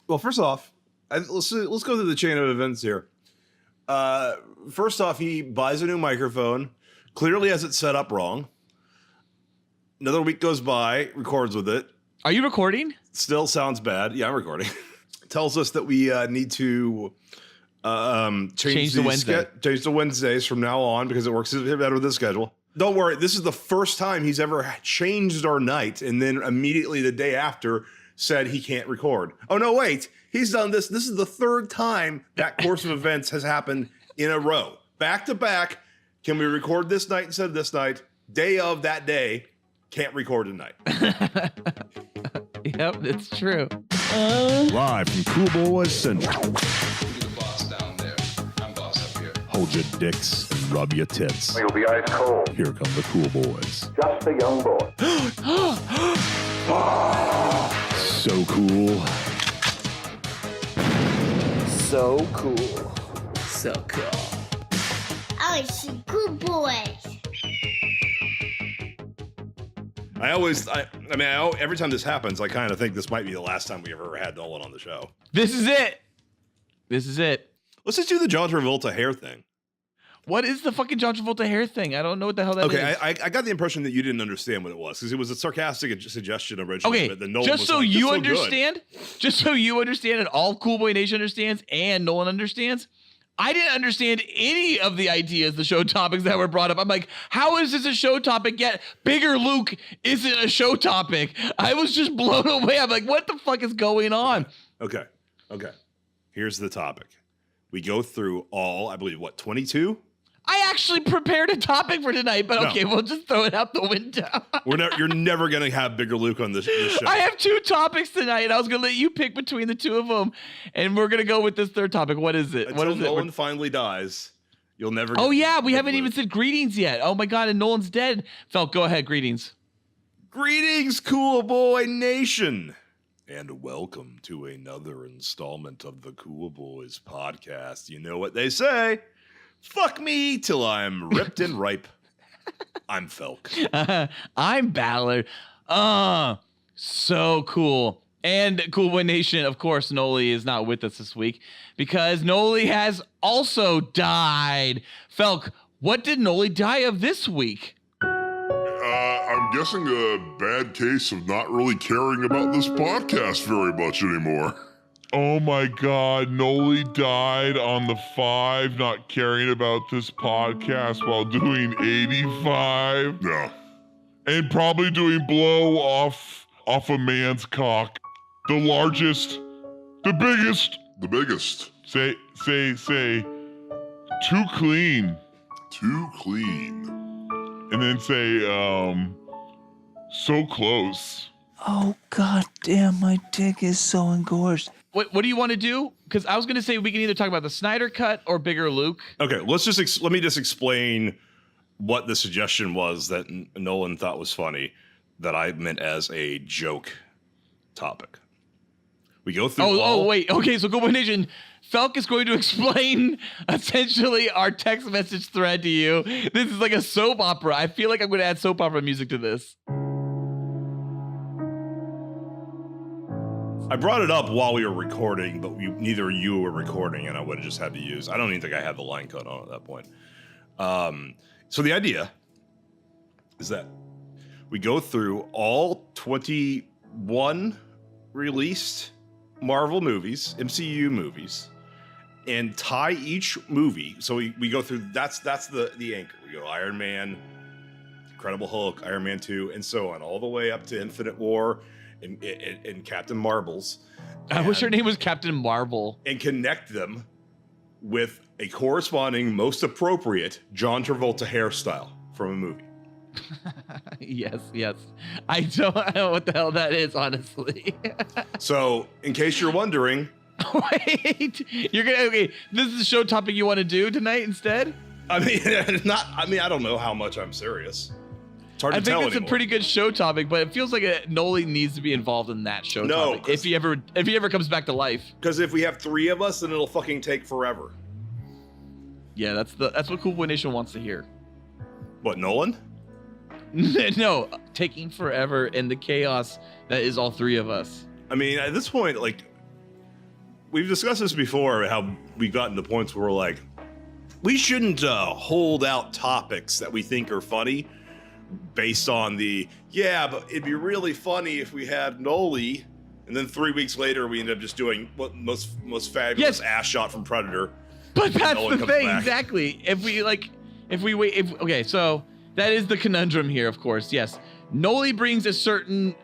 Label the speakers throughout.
Speaker 1: Well, first off, let's go through the chain of events here. First off, he buys a new microphone, clearly has it set up wrong. Another week goes by, records with it.
Speaker 2: Are you recording?
Speaker 1: Still sounds bad. Yeah, I'm recording. Tells us that we need to change the Wednesdays from now on because it works better with this schedule. Don't worry, this is the first time he's ever changed our night, and then immediately the day after said he can't record. Oh no, wait, he's done this. This is the third time that course of events has happened in a row, back to back. Can we record this night instead of this night? Day of that day, can't record tonight.
Speaker 2: Yep, it's true.
Speaker 3: Live from Cool Boys Central.
Speaker 4: You're the boss down there. I'm boss up here.
Speaker 3: Hold your dicks and rub your tits.
Speaker 5: You'll be ice cold.
Speaker 3: Here come the Cool Boys.
Speaker 5: Just a young boy.
Speaker 3: So cool.
Speaker 6: So cool. So cool.
Speaker 7: Oh, it's Cool Boys.
Speaker 1: Every time this happens, I kind of think this might be the last time we ever had Nolan on the show.
Speaker 2: This is it.
Speaker 1: Let's just do the John Travolta hair thing.
Speaker 2: What is the fucking John Travolta hair thing? I don't know what the hell that is.
Speaker 1: Okay, I got the impression that you didn't understand what it was because it was a sarcastic suggestion originally.
Speaker 2: Okay,
Speaker 1: but then Nolan
Speaker 2: just
Speaker 1: was
Speaker 2: so
Speaker 1: like,
Speaker 2: you
Speaker 1: so
Speaker 2: understand, and all Cool Boy Nation understands, and Nolan understands, I didn't understand any of the ideas, the show topics that were brought up. I'm like, how is this a show topic yet? Bigger Luke isn't a show topic. I was just blown away. I'm like, what the fuck is going on?
Speaker 1: Okay. Here's the topic. We go through all, I believe, 22?
Speaker 2: I actually prepared a topic for tonight, but
Speaker 1: No.
Speaker 2: okay, we'll just throw it out the window.
Speaker 1: You're never going to have Bigger Luke on this show.
Speaker 2: I have two topics tonight, and I was going to let you pick between the two of them, and we're going to go with this third topic. What is it?
Speaker 1: Until Nolan finally dies, you'll never
Speaker 2: Oh,
Speaker 1: get
Speaker 2: yeah, we
Speaker 1: Big
Speaker 2: haven't
Speaker 1: Luke.
Speaker 2: even said greetings yet. Oh, my God, and Nolan's dead. Felt, go ahead, greetings.
Speaker 1: Greetings, Cool Boy Nation, and welcome to another installment of the Cool Boys podcast. You know what they say. Fuck me till I'm ripped and ripe. I'm Felk.
Speaker 2: I'm Ballard. So cool. And Cool Boy Nation, of course, Noli is not with us this week because Noli has also died. Felk, what did Noli die of this week?
Speaker 8: I'm guessing a bad case of not really caring about this podcast very much anymore.
Speaker 9: Oh my God, Noli died on the 5, not caring about this podcast while doing 85.
Speaker 8: Yeah.
Speaker 9: And probably doing blow off a man's cock. The largest, the biggest.
Speaker 8: The biggest.
Speaker 9: Say, too clean.
Speaker 8: Too clean.
Speaker 9: And then say, so close.
Speaker 6: Oh, God damn, my dick is so engorged.
Speaker 2: What do you want to do? Because I was going to say we can either talk about the Snyder Cut or Bigger Luke.
Speaker 1: Okay, let me just explain what the suggestion was that Nolan thought was funny that I meant as a joke topic. We go through
Speaker 2: Wait. Okay, so Cool Boy Nation, Felk is going to explain essentially our text message thread to you. This is like a soap opera. I feel like I'm going to add soap opera music to this.
Speaker 1: I brought it up while we were recording, but neither of you were recording, and I would have just had to use. I don't even think I had the line cut on at that point. So the idea is that we go through all 21 released Marvel movies, MCU movies, and tie each movie. So we go through. That's the anchor. We go Iron Man, Incredible Hulk, Iron Man 2, and so on, all the way up to Infinite War. And Captain Marvels.
Speaker 2: I wish her name was Captain Marvel.
Speaker 1: And connect them with a corresponding, most appropriate John Travolta hairstyle from a movie.
Speaker 2: Yes. I don't know what the hell that is, honestly.
Speaker 1: So, in case you're wondering,
Speaker 2: wait, this is the show topic you want to do tonight instead?
Speaker 1: I don't know how much I'm serious. It's hard to tell
Speaker 2: think it's
Speaker 1: anymore.
Speaker 2: a pretty good show topic, but it feels like Noli needs to be involved in that show topic if he ever comes back to life.
Speaker 1: Because if we have 3 of us, then it'll fucking take forever.
Speaker 2: Yeah, that's what Cool Boy Nation wants to hear.
Speaker 1: What, Nolan?
Speaker 2: No, taking forever and the chaos that is all 3 of us.
Speaker 1: I mean, at this point, like, we've discussed this before, how we've gotten to points where we're like, we shouldn't hold out topics that we think are funny based on but it'd be really funny if we had Noli, and then 3 weeks later we end up just doing what most fabulous ass shot from Predator.
Speaker 2: But that's
Speaker 1: Nolan
Speaker 2: the
Speaker 1: comes
Speaker 2: thing,
Speaker 1: back.
Speaker 2: exactly. Okay, so that is the conundrum here, of course. Yes, Noli brings a certain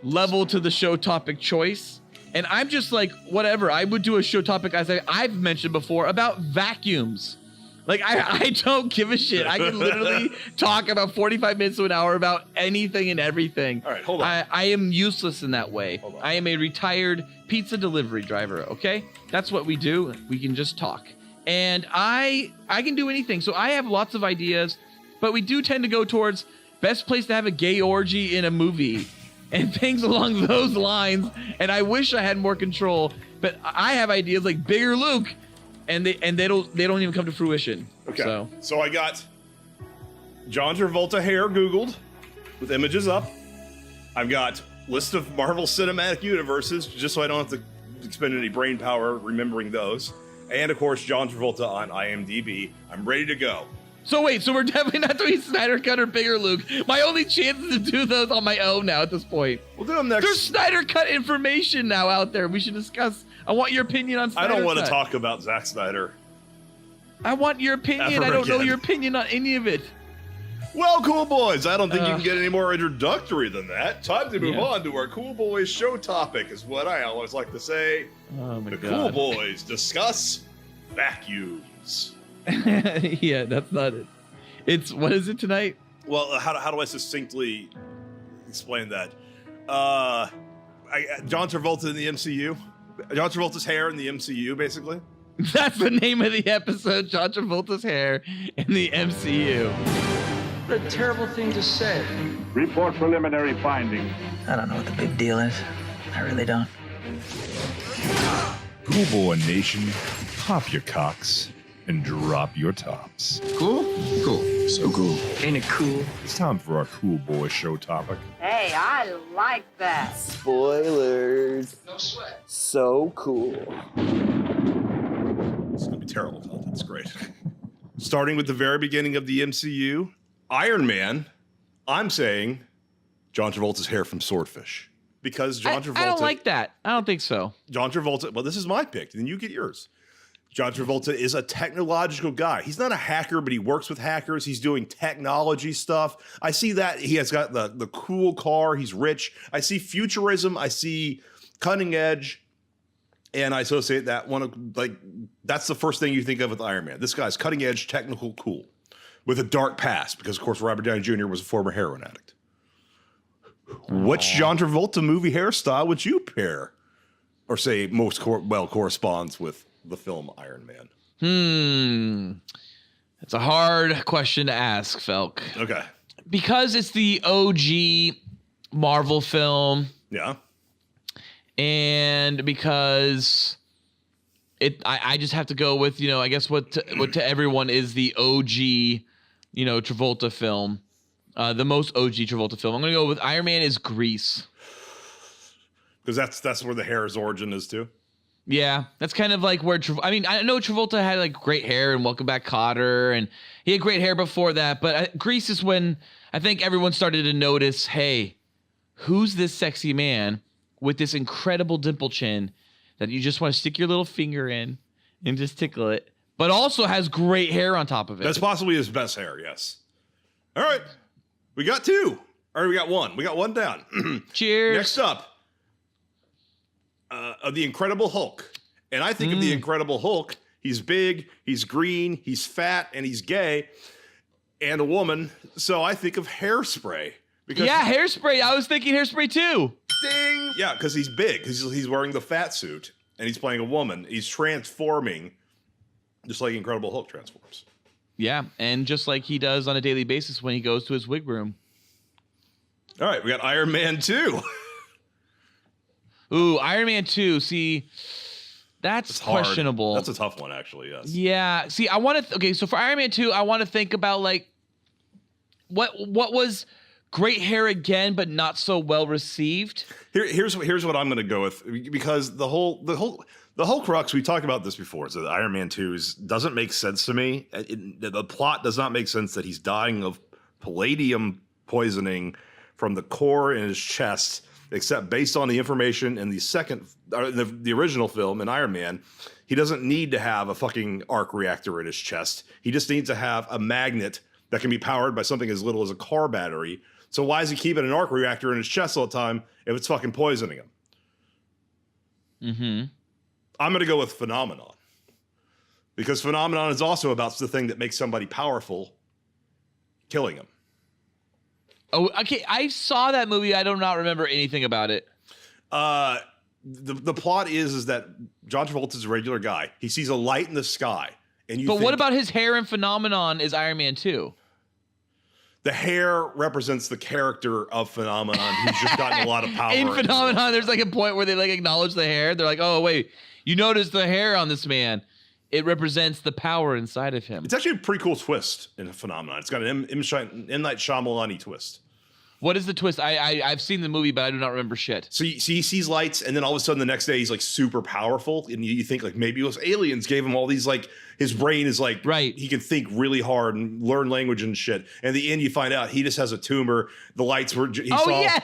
Speaker 2: level to the show topic choice. And I'm just like, whatever. I would do a show topic, as I've mentioned before, about vacuums. Like, I don't give a shit. I can literally talk about 45 minutes to an hour about anything and everything.
Speaker 1: All right, hold on.
Speaker 2: I am useless in that way.
Speaker 1: Hold on.
Speaker 2: I am a retired pizza delivery driver, okay? That's what we do. We can just talk. And I can do anything. So I have lots of ideas, but we do tend to go towards best place to have a gay orgy in a movie and things along those lines. And I wish I had more control, but I have ideas like Bigger Luke, and they don't even come to fruition.
Speaker 1: Okay. So I got John Travolta hair Googled with images up. I've got list of Marvel Cinematic Universes, just so I don't have to expend any brain power remembering those. And of course, John Travolta on IMDb. I'm ready to go.
Speaker 2: So wait, so we're definitely not doing Snyder Cut or Bigger Luke. My only chance is to do those on my own now at this point.
Speaker 1: We'll do them next.
Speaker 2: There's Snyder Cut information now out there. We should discuss. I want your opinion on Snyder
Speaker 1: I don't want
Speaker 2: Cut.
Speaker 1: to talk about Zack Snyder.
Speaker 2: I want your opinion.
Speaker 1: Ever
Speaker 2: I don't know
Speaker 1: again.
Speaker 2: your opinion on any of it.
Speaker 1: Well, cool boys, I don't think you can get any more introductory than that. Time to move on to our Cool Boys show topic, is what I always like to say.
Speaker 2: Oh my
Speaker 1: The
Speaker 2: god.
Speaker 1: Cool Boys discuss vacuums.
Speaker 2: Yeah, that's not it. It's, what is it tonight?
Speaker 1: Well, how do I succinctly explain that? John Travolta in the MCU. John Travolta's hair in the MCU, basically.
Speaker 2: That's the name of the episode. John Travolta's hair in the MCU.
Speaker 5: What a terrible thing to say.
Speaker 10: Report preliminary findings.
Speaker 6: I don't know what the big deal is. I really don't.
Speaker 3: Cool Boy Nation, pop your cocks and drop your tops.
Speaker 4: Cool? Cool. So cool.
Speaker 5: Ain't it cool?
Speaker 3: It's time for our Cool Boy show topic.
Speaker 11: Hey, I like that.
Speaker 6: Spoilers.
Speaker 4: No sweat.
Speaker 6: So cool.
Speaker 1: It's going to be terrible content. It's great. Starting with the very beginning of the MCU, Iron Man, I'm saying John Travolta's hair from Swordfish. Because John Travolta...
Speaker 2: I don't like that. I don't think so.
Speaker 1: John Travolta... Well, this is my pick. Then you get yours. John Travolta is a technological guy. He's not a hacker, but he works with hackers. He's doing technology stuff. I see that. He has got the cool car. He's rich. I see futurism. I see cutting edge. And I associate that that's the first thing you think of with Iron Man. This guy's cutting edge, technical, cool. With a dark past, because of course Robert Downey Jr. was a former heroin addict. Which John Travolta movie hairstyle would you pair, or say most corresponds with the film Iron Man?
Speaker 2: It's a hard question to ask, Felk.
Speaker 1: Okay.
Speaker 2: Because it's the OG Marvel film,
Speaker 1: Yeah.
Speaker 2: and because I just have to go with, I guess what to everyone is the OG, Travolta film. The most OG Travolta film. I'm going to go with Iron Man is Grease.
Speaker 1: Because that's where the hair's origin is too.
Speaker 2: Yeah, that's kind of like where I know Travolta had like great hair in Welcome Back, Kotter, and he had great hair before that. But Grease is when I think everyone started to notice, hey, who's this sexy man with this incredible dimple chin that you just want to stick your little finger in and just tickle it, but also has great hair on top of it.
Speaker 1: That's possibly his best hair. Yes. All right. We got two. Or we got one. We got one down.
Speaker 2: Cheers.
Speaker 1: Next up, of the Incredible Hulk. And I think of the Incredible Hulk, he's big, he's green, he's fat, and he's gay, and a woman. So I think of Hairspray. Because
Speaker 2: Hairspray. I was thinking Hairspray too.
Speaker 1: Ding! Yeah, because he's big, because he's wearing the fat suit, and he's playing a woman. He's transforming, just like Incredible Hulk transforms.
Speaker 2: Yeah, and just like he does on a daily basis when he goes to his wig room.
Speaker 1: All right, we got Iron Man 2.
Speaker 2: Ooh, Iron Man 2. See, that's questionable.
Speaker 1: That's a tough one, actually, yes.
Speaker 2: Yeah. See, I want to... Okay, so for Iron Man 2, I want to think about, like, what was great hair again, but not so well received.
Speaker 1: Here's what I'm going to go with, because the whole crux, we talked about this before, so the Iron Man 2 doesn't make sense to me. The plot does not make sense that he's dying of palladium poisoning from the core in his chest, except based on the information in the original film in Iron Man, he doesn't need to have a fucking arc reactor in his chest. He just needs to have a magnet that can be powered by something as little as a car battery. So why is he keeping an arc reactor in his chest all the time if it's fucking poisoning him?
Speaker 2: Mm-hmm.
Speaker 1: I'm going to go with Phenomenon, because Phenomenon is also about the thing that makes somebody powerful, killing him.
Speaker 2: Oh, okay. I saw that movie. I do not remember anything about it.
Speaker 1: The plot is that John Travolta's a regular guy. He sees a light in the sky, and
Speaker 2: But what about his hair in Phenomenon is Iron Man 2?
Speaker 1: The hair represents the character of Phenomenon, who's just gotten a lot of power.
Speaker 2: In Phenomenon, there's like a point where they like acknowledge the hair. They're like, "Oh wait, you notice the hair on this man? It represents the power inside of him."
Speaker 1: It's actually a pretty cool twist in a Phenomenon. It's got an M. Night Shyamalan-y twist.
Speaker 2: What is the twist? I've seen the movie, but I do not remember shit.
Speaker 1: So he sees lights, and then all of a sudden the next day he's like super powerful, and you think like maybe those aliens gave him all these, like his brain is like,
Speaker 2: right,
Speaker 1: he can think really hard and learn language and shit. And in the end you find out he just has a tumor. The lights were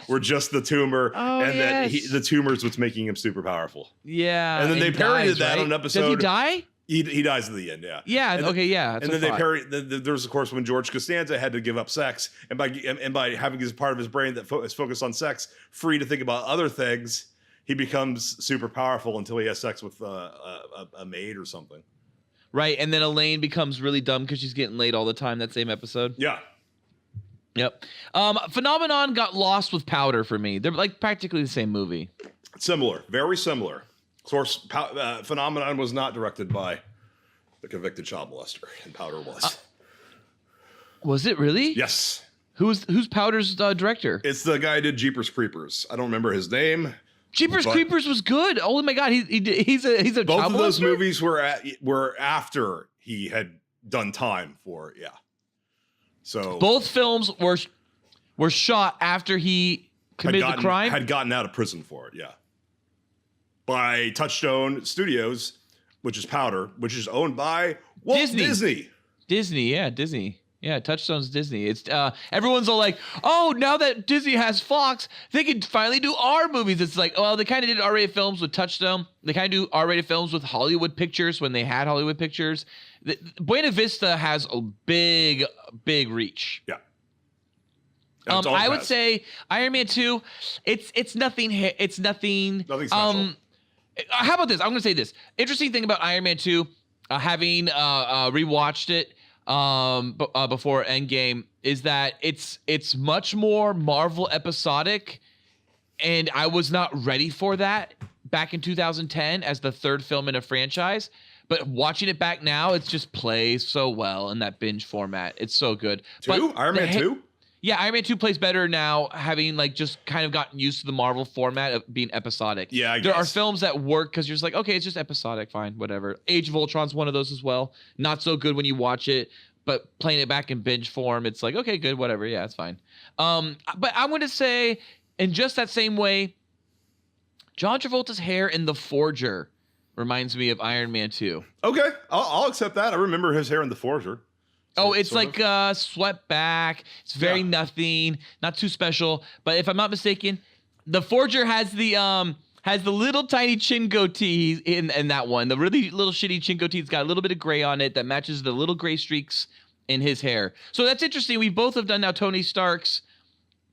Speaker 1: were just the tumor, and that the tumor is what's making him super powerful.
Speaker 2: Yeah,
Speaker 1: and then they parodied that on an episode.
Speaker 2: Does he die?
Speaker 1: He dies at the end, yeah.
Speaker 2: Yeah,
Speaker 1: and
Speaker 2: okay, yeah.
Speaker 1: And then they there's of course when George Costanza had to give up sex, and by having his part of his brain that is focused on sex, free to think about other things, he becomes super powerful until he has sex with a maid or something.
Speaker 2: Right, and then Elaine becomes really dumb because she's getting laid all the time. That same episode.
Speaker 1: Yeah.
Speaker 2: Yep. Phenomenon got lost with Powder for me. They're like practically the same movie.
Speaker 1: Similar, very similar. Of course, Phenomenon was not directed by the convicted child molester, and Powder was.
Speaker 2: Was it really?
Speaker 1: Yes.
Speaker 2: Who's Powder's director?
Speaker 1: It's the guy who did Jeepers Creepers. I don't remember his name.
Speaker 2: Jeepers Creepers was good. Oh my god, he's a
Speaker 1: both
Speaker 2: child
Speaker 1: of those
Speaker 2: molester?
Speaker 1: movies were after he had done time for it. Yeah. So
Speaker 2: both films were shot after he committed the crime.
Speaker 1: Had gotten out of prison for it. Yeah. By Touchstone Studios, which is Powder, which is owned by Disney.
Speaker 2: Disney. Yeah, Touchstone's Disney. It's everyone's all like, "Oh, now that Disney has Fox, they can finally do R movies." It's like, well, they kind of did R-rated films with Touchstone. They kind of do R-rated films with Hollywood Pictures when they had Hollywood Pictures. Buena Vista has a big reach.
Speaker 1: Yeah.
Speaker 2: I would say Iron Man 2. It's nothing. It's nothing.
Speaker 1: Nothing special.
Speaker 2: How about this? I'm going to say this. Interesting thing about Iron Man 2, having rewatched it before Endgame, is that it's much more Marvel episodic, and I was not ready for that back in 2010 as the third film in a franchise. But watching it back now, it just plays so well in that binge format. It's so good.
Speaker 1: Iron Man 2?
Speaker 2: Yeah, Iron Man 2 plays better now, having like just kind of gotten used to the Marvel format of being episodic.
Speaker 1: Yeah, I
Speaker 2: There are
Speaker 1: guess.
Speaker 2: films that work because you're just like, okay, it's just episodic, fine, whatever. Age of Ultron's one of those as well. Not so good when you watch it, but playing it back in binge form, it's like, okay, good, whatever, yeah, it's fine. But I'm going to say, in just that same way, John Travolta's hair in The Forger reminds me of Iron Man 2.
Speaker 1: Okay, I'll accept that. I remember his hair in The Forger.
Speaker 2: Oh, it's like swept back. It's very nothing, not too special. But if I'm not mistaken, The Forger has the little tiny chin goatee in that one. The really little shitty chin goatee. It's got a little bit of gray on it that matches the little gray streaks in his hair. So that's interesting. We both have done now Tony Stark's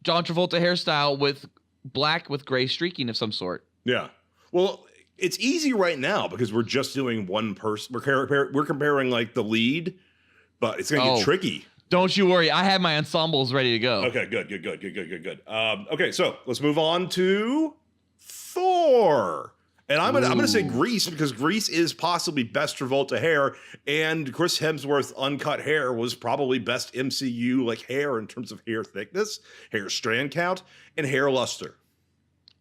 Speaker 2: John Travolta hairstyle with black with gray streaking of some sort.
Speaker 1: Yeah. Well, it's easy right now because we're just doing one person. We're comparing like the lead. But it's going to get tricky.
Speaker 2: Don't you worry. I have my ensembles ready to go.
Speaker 1: Okay, good. Okay, so let's move on to Thor. And I'm gonna say Grease because Grease is possibly best Travolta hair, and Chris Hemsworth's uncut hair was probably best MCU like hair in terms of hair thickness, hair strand count, and hair luster.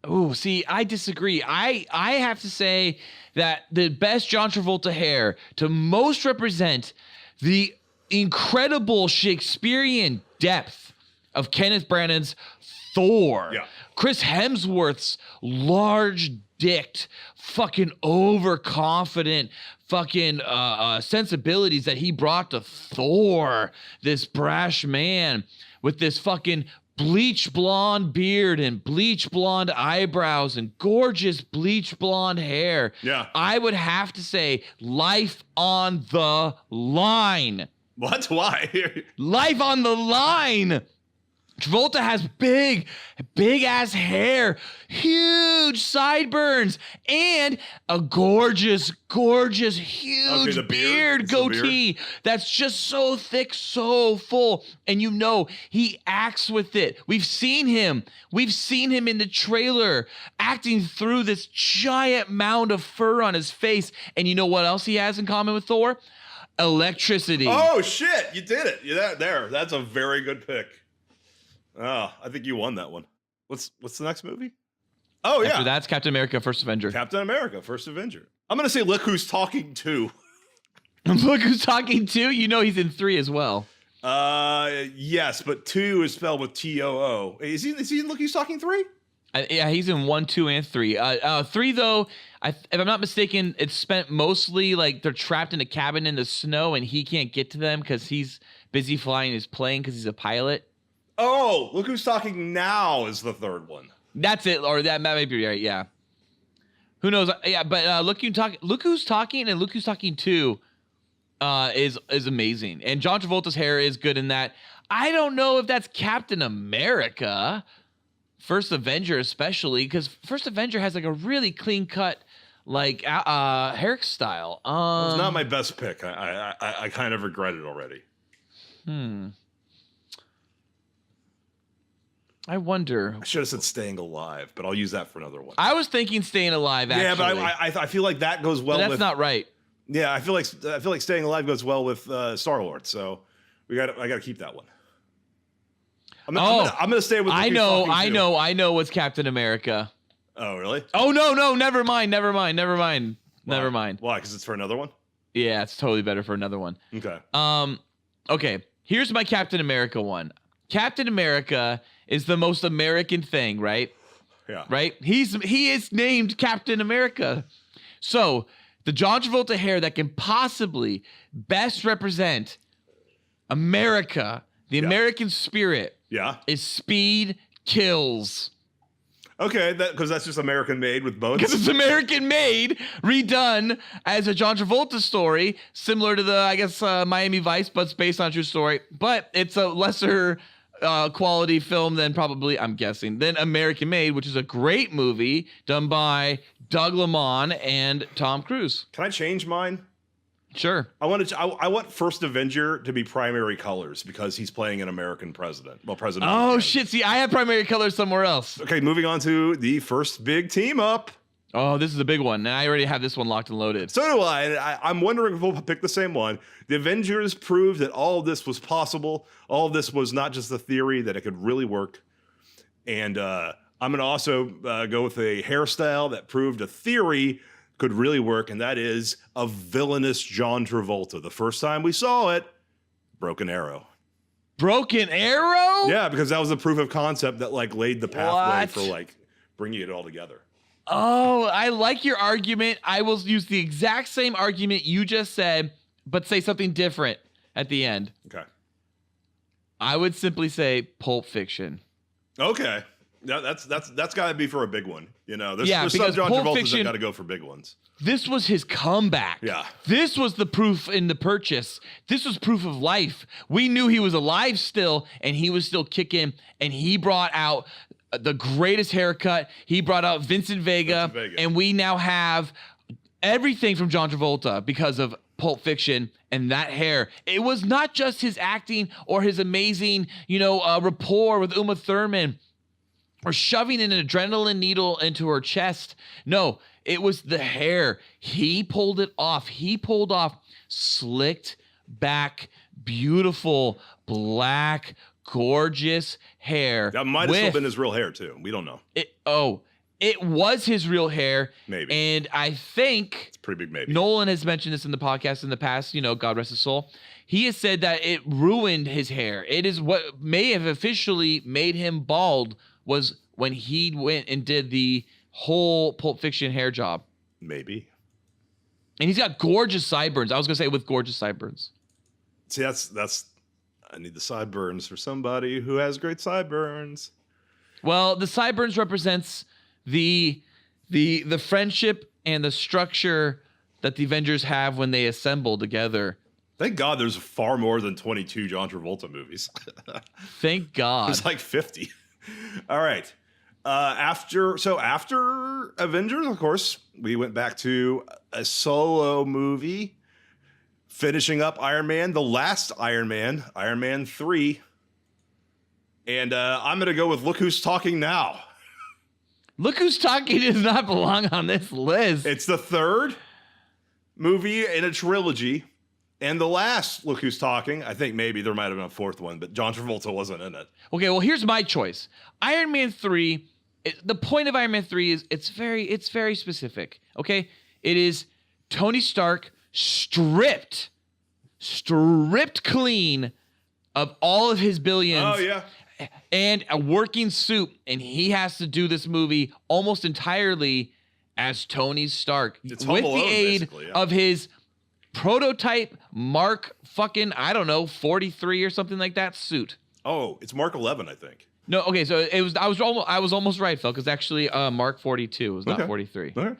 Speaker 2: Oh, see, I disagree. I have to say that the best John Travolta hair to most represent the incredible Shakespearean depth of Kenneth Branagh's Thor.
Speaker 1: Yeah.
Speaker 2: Chris Hemsworth's large-dicked, fucking overconfident, fucking sensibilities that he brought to Thor, this brash man with this fucking bleach blonde beard and bleach blonde eyebrows and gorgeous bleach blonde hair.
Speaker 1: Yeah.
Speaker 2: I would have to say life on the line.
Speaker 1: What? Why?
Speaker 2: Life on the line. Travolta has big ass hair, huge sideburns, and a gorgeous, huge
Speaker 1: the beard.
Speaker 2: beard
Speaker 1: It's the
Speaker 2: goatee that's just so thick, so full. And you know, he acts with it. We've seen him in the trailer acting through this giant mound of fur on his face. And you know what else he has in common with Thor? Electricity.
Speaker 1: Oh, shit. You did it. There. That's a very good pick. Oh, I think you won that one. What's the next movie? Oh, yeah.
Speaker 2: After that's Captain America, First Avenger.
Speaker 1: Captain America, First Avenger. I'm going to say Look Who's Talking 2.
Speaker 2: Look Who's Talking 2? You know he's in 3 as well.
Speaker 1: Yes, but 2 is spelled with T-O-O. Is he in Look Who's Talking 3?
Speaker 2: Yeah, he's in 1, 2, and 3. 3, though, if I'm not mistaken, it's spent mostly like they're trapped in a cabin in the snow and he can't get to them because he's busy flying his plane because he's a pilot.
Speaker 1: Oh, Look Who's Talking Now is the third one.
Speaker 2: That's it, or that might be right. Yeah, who knows? Yeah, but Look Who's Talking, and Look Who's Talking 2 is amazing, and John Travolta's hair is good in that. I don't know if that's Captain America, First Avenger especially, because First Avenger has like a really clean cut like hairstyle.
Speaker 1: It's not my best pick. I kind of regret it already.
Speaker 2: I wonder.
Speaker 1: I should have said Staying Alive, but I'll use that for another one.
Speaker 2: I was thinking Staying Alive. Actually.
Speaker 1: Yeah, but I feel like that goes well.
Speaker 2: But that's
Speaker 1: with,
Speaker 2: not right.
Speaker 1: Yeah, I feel like Staying Alive goes well with Star-Lord. So I got to keep that one. I'm gonna stay with.
Speaker 2: I know what's Captain America.
Speaker 1: Oh, really?
Speaker 2: Oh no, never mind.
Speaker 1: Why? Because it's for another one.
Speaker 2: Yeah, it's totally better for another one.
Speaker 1: Okay.
Speaker 2: Okay. Here's my Captain America one. Captain America is the most American thing, right?
Speaker 1: Yeah.
Speaker 2: Right? He is named Captain America. So the John Travolta hair that can possibly best represent America, the American spirit, is Speed Kills.
Speaker 1: Okay, because that's just American made with boats.
Speaker 2: Because it's American made, redone as a John Travolta story, similar to the, I guess, Miami Vice, but it's based on a true story. But it's a lesser quality film than probably, I'm guessing, than American Made, which is a great movie done by Doug Lamont and Tom Cruise.
Speaker 1: Can I change mine?
Speaker 2: Sure.
Speaker 1: I want First Avenger to be primary colors because he's playing an American president. Well, president.
Speaker 2: Oh, shit. See, I have primary colors somewhere else.
Speaker 1: Okay, moving on to the first big team up.
Speaker 2: Oh, this is a big one. I already have this one locked and loaded.
Speaker 1: So do I. I'm wondering if we'll pick the same one. The Avengers proved that all of this was possible. All of this was not just a theory, that it could really work. And I'm going to also go with a hairstyle that proved a theory could really work, and that is a villainous John Travolta. The first time we saw it, Broken Arrow.
Speaker 2: Broken Arrow?
Speaker 1: Yeah, because that was the proof of concept that like laid the pathway for like bringing it all together.
Speaker 2: Oh, I like your argument. I will use the exact same argument you just said, but say something different at the end.
Speaker 1: Okay.
Speaker 2: I would simply say Pulp Fiction.
Speaker 1: Okay. No, that's got to be for a big one. You know, there's
Speaker 2: because
Speaker 1: some John
Speaker 2: Pulp
Speaker 1: Travoltas
Speaker 2: Fiction,
Speaker 1: that got to go for big ones.
Speaker 2: This was his comeback.
Speaker 1: Yeah.
Speaker 2: This was the proof in the purchase. This was proof of life. We knew he was alive still, and he was still kicking, and he brought out the greatest haircut. He brought out Vincent Vega, and we now have everything from John Travolta because of Pulp Fiction and that hair. It was not just his acting or his amazing, rapport with Uma Thurman or shoving an adrenaline needle into her chest. No, it was the hair. He pulled it off. He pulled off slicked back, beautiful, black, gorgeous hair.
Speaker 1: That might have still been his real hair too. We don't know.
Speaker 2: it was his real hair.
Speaker 1: Maybe.
Speaker 2: And I think
Speaker 1: It's a pretty big maybe.
Speaker 2: Nolan has mentioned this in the podcast in the past, God rest his soul. He has said that it ruined his hair. It is what may have officially made him bald was when he went and did the whole Pulp Fiction hair job.
Speaker 1: Maybe.
Speaker 2: And he's got gorgeous sideburns. I was going to say with gorgeous sideburns.
Speaker 1: See, that's I need the sideburns for somebody who has great sideburns.
Speaker 2: Well, the sideburns represents the friendship and the structure that the Avengers have when they assemble together.
Speaker 1: Thank God there's far more than 22 John Travolta movies.
Speaker 2: Thank God.
Speaker 1: There's like 50. All right. After Avengers, of course, we went back to a solo movie, finishing up Iron Man, the last Iron Man 3. And I'm going to go with Look Who's Talking Now.
Speaker 2: Look Who's Talking does not belong on this list.
Speaker 1: It's the third movie in a trilogy. And the last Look Who's Talking, I think maybe there might have been a fourth one, but John Travolta wasn't in it.
Speaker 2: Okay, well, here's my choice. Iron Man 3, the point of Iron Man 3 is it's very specific, okay? It is Tony Stark stripped clean of all of his billions.
Speaker 1: Oh, yeah.
Speaker 2: And a working suit, and he has to do this movie almost entirely as Tony Stark
Speaker 1: It's
Speaker 2: with
Speaker 1: Home
Speaker 2: the
Speaker 1: Alone,
Speaker 2: aid
Speaker 1: basically, yeah.
Speaker 2: of his prototype Mark fucking 43 or something like that suit.
Speaker 1: Oh, it's Mark 11, I think.
Speaker 2: No, okay, so it was I was almost right, Phil, because actually Mark 42 was not
Speaker 1: Okay.
Speaker 2: 43.
Speaker 1: Okay.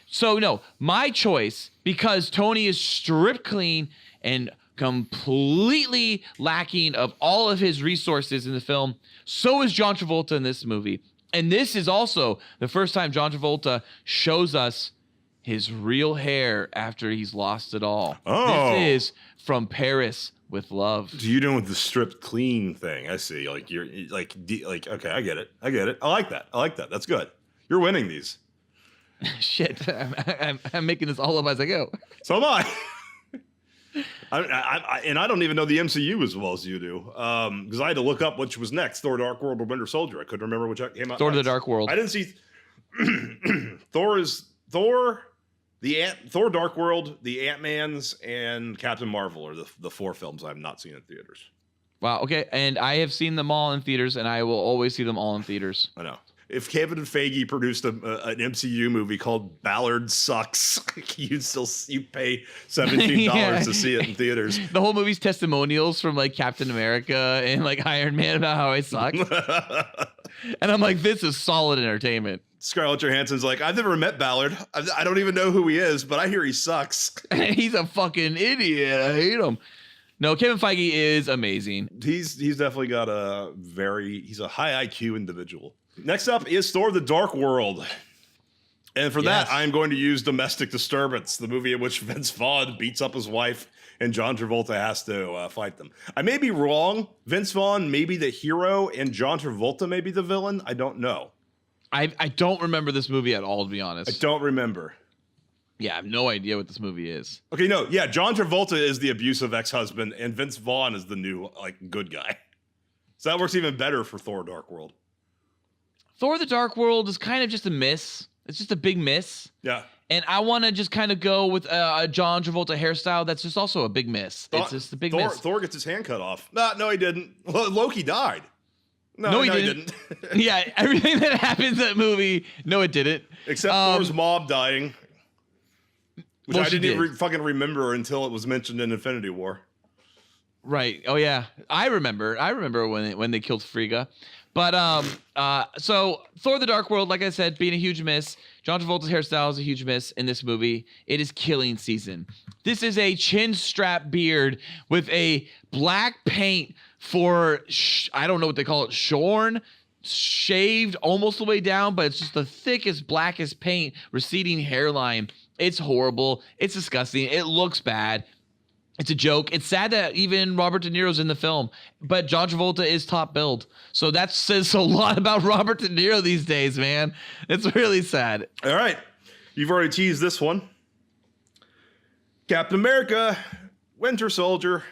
Speaker 2: So no, my choice, because Tony is stripped clean and completely lacking of all of his resources in the film, so is John Travolta in this movie. And this is also the first time John Travolta shows us his real hair after he's lost it all.
Speaker 1: Oh.
Speaker 2: This is From Paris with Love.
Speaker 1: So you're doing the stripped clean thing. I see. Like you're like okay, I get it. I like that. That's good. You're winning these.
Speaker 2: Shit, I'm making this all up as I go.
Speaker 1: So am I. And I don't even know the MCU as well as you do, because I had to look up which was next: Thor: Dark World or Winter Soldier. I couldn't remember which came out.
Speaker 2: Thor:
Speaker 1: next.
Speaker 2: The Dark World.
Speaker 1: I didn't see Thor: Dark World, the Ant-Mans, and Captain Marvel are the four films I've not seen in theaters.
Speaker 2: Wow. Okay, and I have seen them all in theaters, and I will always see them all in theaters.
Speaker 1: I know. If Kevin Feige produced an MCU movie called Ballard Sucks, you'd pay $17 to see it in theaters.
Speaker 2: The whole movie's testimonials from like Captain America and like Iron Man about how I suck. And I'm like, this is solid entertainment.
Speaker 1: Scarlett Johansson's like, I've never met Ballard. I don't even know who he is, but I hear he sucks.
Speaker 2: He's a fucking idiot. I hate him. No, Kevin Feige is amazing.
Speaker 1: He's definitely got he's a high IQ individual. Next up is Thor: The Dark World. And for that, I'm going to use Domestic Disturbance, the movie in which Vince Vaughn beats up his wife and John Travolta has to fight them. I may be wrong. Vince Vaughn may be the hero and John Travolta may be the villain. I don't know.
Speaker 2: I don't remember this movie at all, to be honest.
Speaker 1: I don't remember.
Speaker 2: Yeah, I have no idea what this movie is.
Speaker 1: Okay, no. Yeah, John Travolta is the abusive ex-husband and Vince Vaughn is the new good guy. So that works even better for Thor: Dark World.
Speaker 2: Thor: The Dark World is kind of just a miss. It's just a big miss.
Speaker 1: Yeah.
Speaker 2: And I want to just kind of go with a John Travolta hairstyle that's just also a big miss. It's just a big miss.
Speaker 1: Thor gets his hand cut off. No, he didn't. Loki died. No, he didn't.
Speaker 2: Yeah, everything that happens in that movie, no, it didn't.
Speaker 1: Except Thor's mom dying. Which I didn't even fucking remember until it was mentioned in Infinity War.
Speaker 2: Right. Oh, yeah. I remember when they killed Frigga. But so Thor: The Dark World, like I said, being a huge miss. John Travolta's hairstyle is a huge miss in this movie. It is killing season. This is a chin strap beard with a black paint for I don't know what they call it, shorn, shaved almost the way down, but it's just the thickest, blackest paint, receding hairline. It's horrible. It's disgusting. It looks bad. It's a joke. It's sad that even Robert De Niro's in the film, but John Travolta is top billed. So that says a lot about Robert De Niro these days, man. It's really sad.
Speaker 1: All right. You've already teased this one. Captain America, Winter Soldier.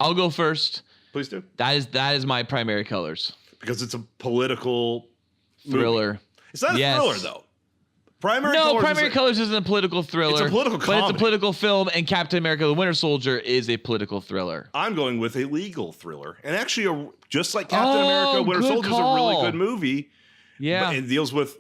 Speaker 2: I'll go first.
Speaker 1: Please do.
Speaker 2: That is my primary colors.
Speaker 1: Because it's a political
Speaker 2: thriller.
Speaker 1: It's not a thriller though. Primary
Speaker 2: Colors isn't a political thriller.
Speaker 1: It's a political comedy.
Speaker 2: But it's a political film, and Captain America: The Winter Soldier is a political thriller.
Speaker 1: I'm going with a legal thriller, and actually, just like Captain America: Winter Soldier is a really good movie.
Speaker 2: Yeah,
Speaker 1: but it deals with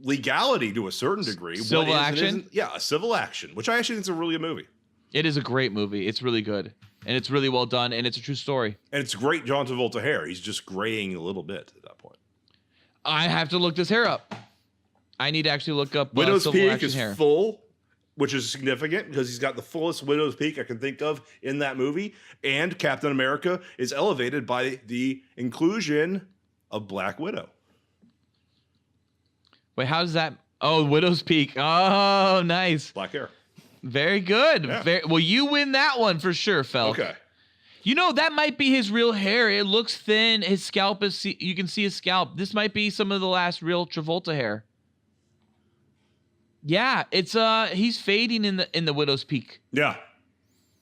Speaker 1: legality to a certain degree.
Speaker 2: Civil action.
Speaker 1: Yeah, a civil action, which I actually think is a really good movie.
Speaker 2: It is a great movie. It's really good, and it's really well done, and it's a true story.
Speaker 1: And it's great John Travolta hair. He's just graying a little bit at that point.
Speaker 2: I have to look this hair up. I need to actually look up
Speaker 1: Widow's Peak is
Speaker 2: hair.
Speaker 1: full, which is significant because he's got the fullest Widow's Peak I can think of in that movie. And Captain America is elevated by the inclusion of Black Widow.
Speaker 2: Wait, how's that? Oh, Widow's Peak. Oh, nice.
Speaker 1: Black hair.
Speaker 2: Very good.
Speaker 1: Yeah.
Speaker 2: Well, you win that one for sure, Fel.
Speaker 1: Okay.
Speaker 2: You know, that might be his real hair. It looks thin. His scalp is, you can see his scalp. This might be some of the last real Travolta hair. Yeah, it's he's fading in the Widow's Peak.
Speaker 1: Yeah.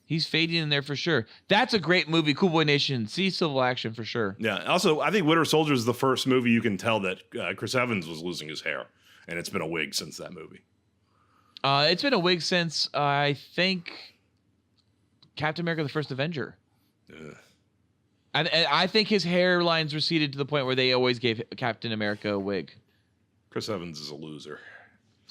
Speaker 2: He's fading in there for sure. That's a great movie, Cool Boy Nation. See Civil Action for sure.
Speaker 1: Yeah. Also, I think Winter Soldier is the first movie you can tell that Chris Evans was losing his hair, and it's been a wig since that movie.
Speaker 2: It's been a wig since I think Captain America: The First Avenger. I think his hairlines receded to the point where they always gave Captain America a wig.
Speaker 1: Chris Evans is a loser.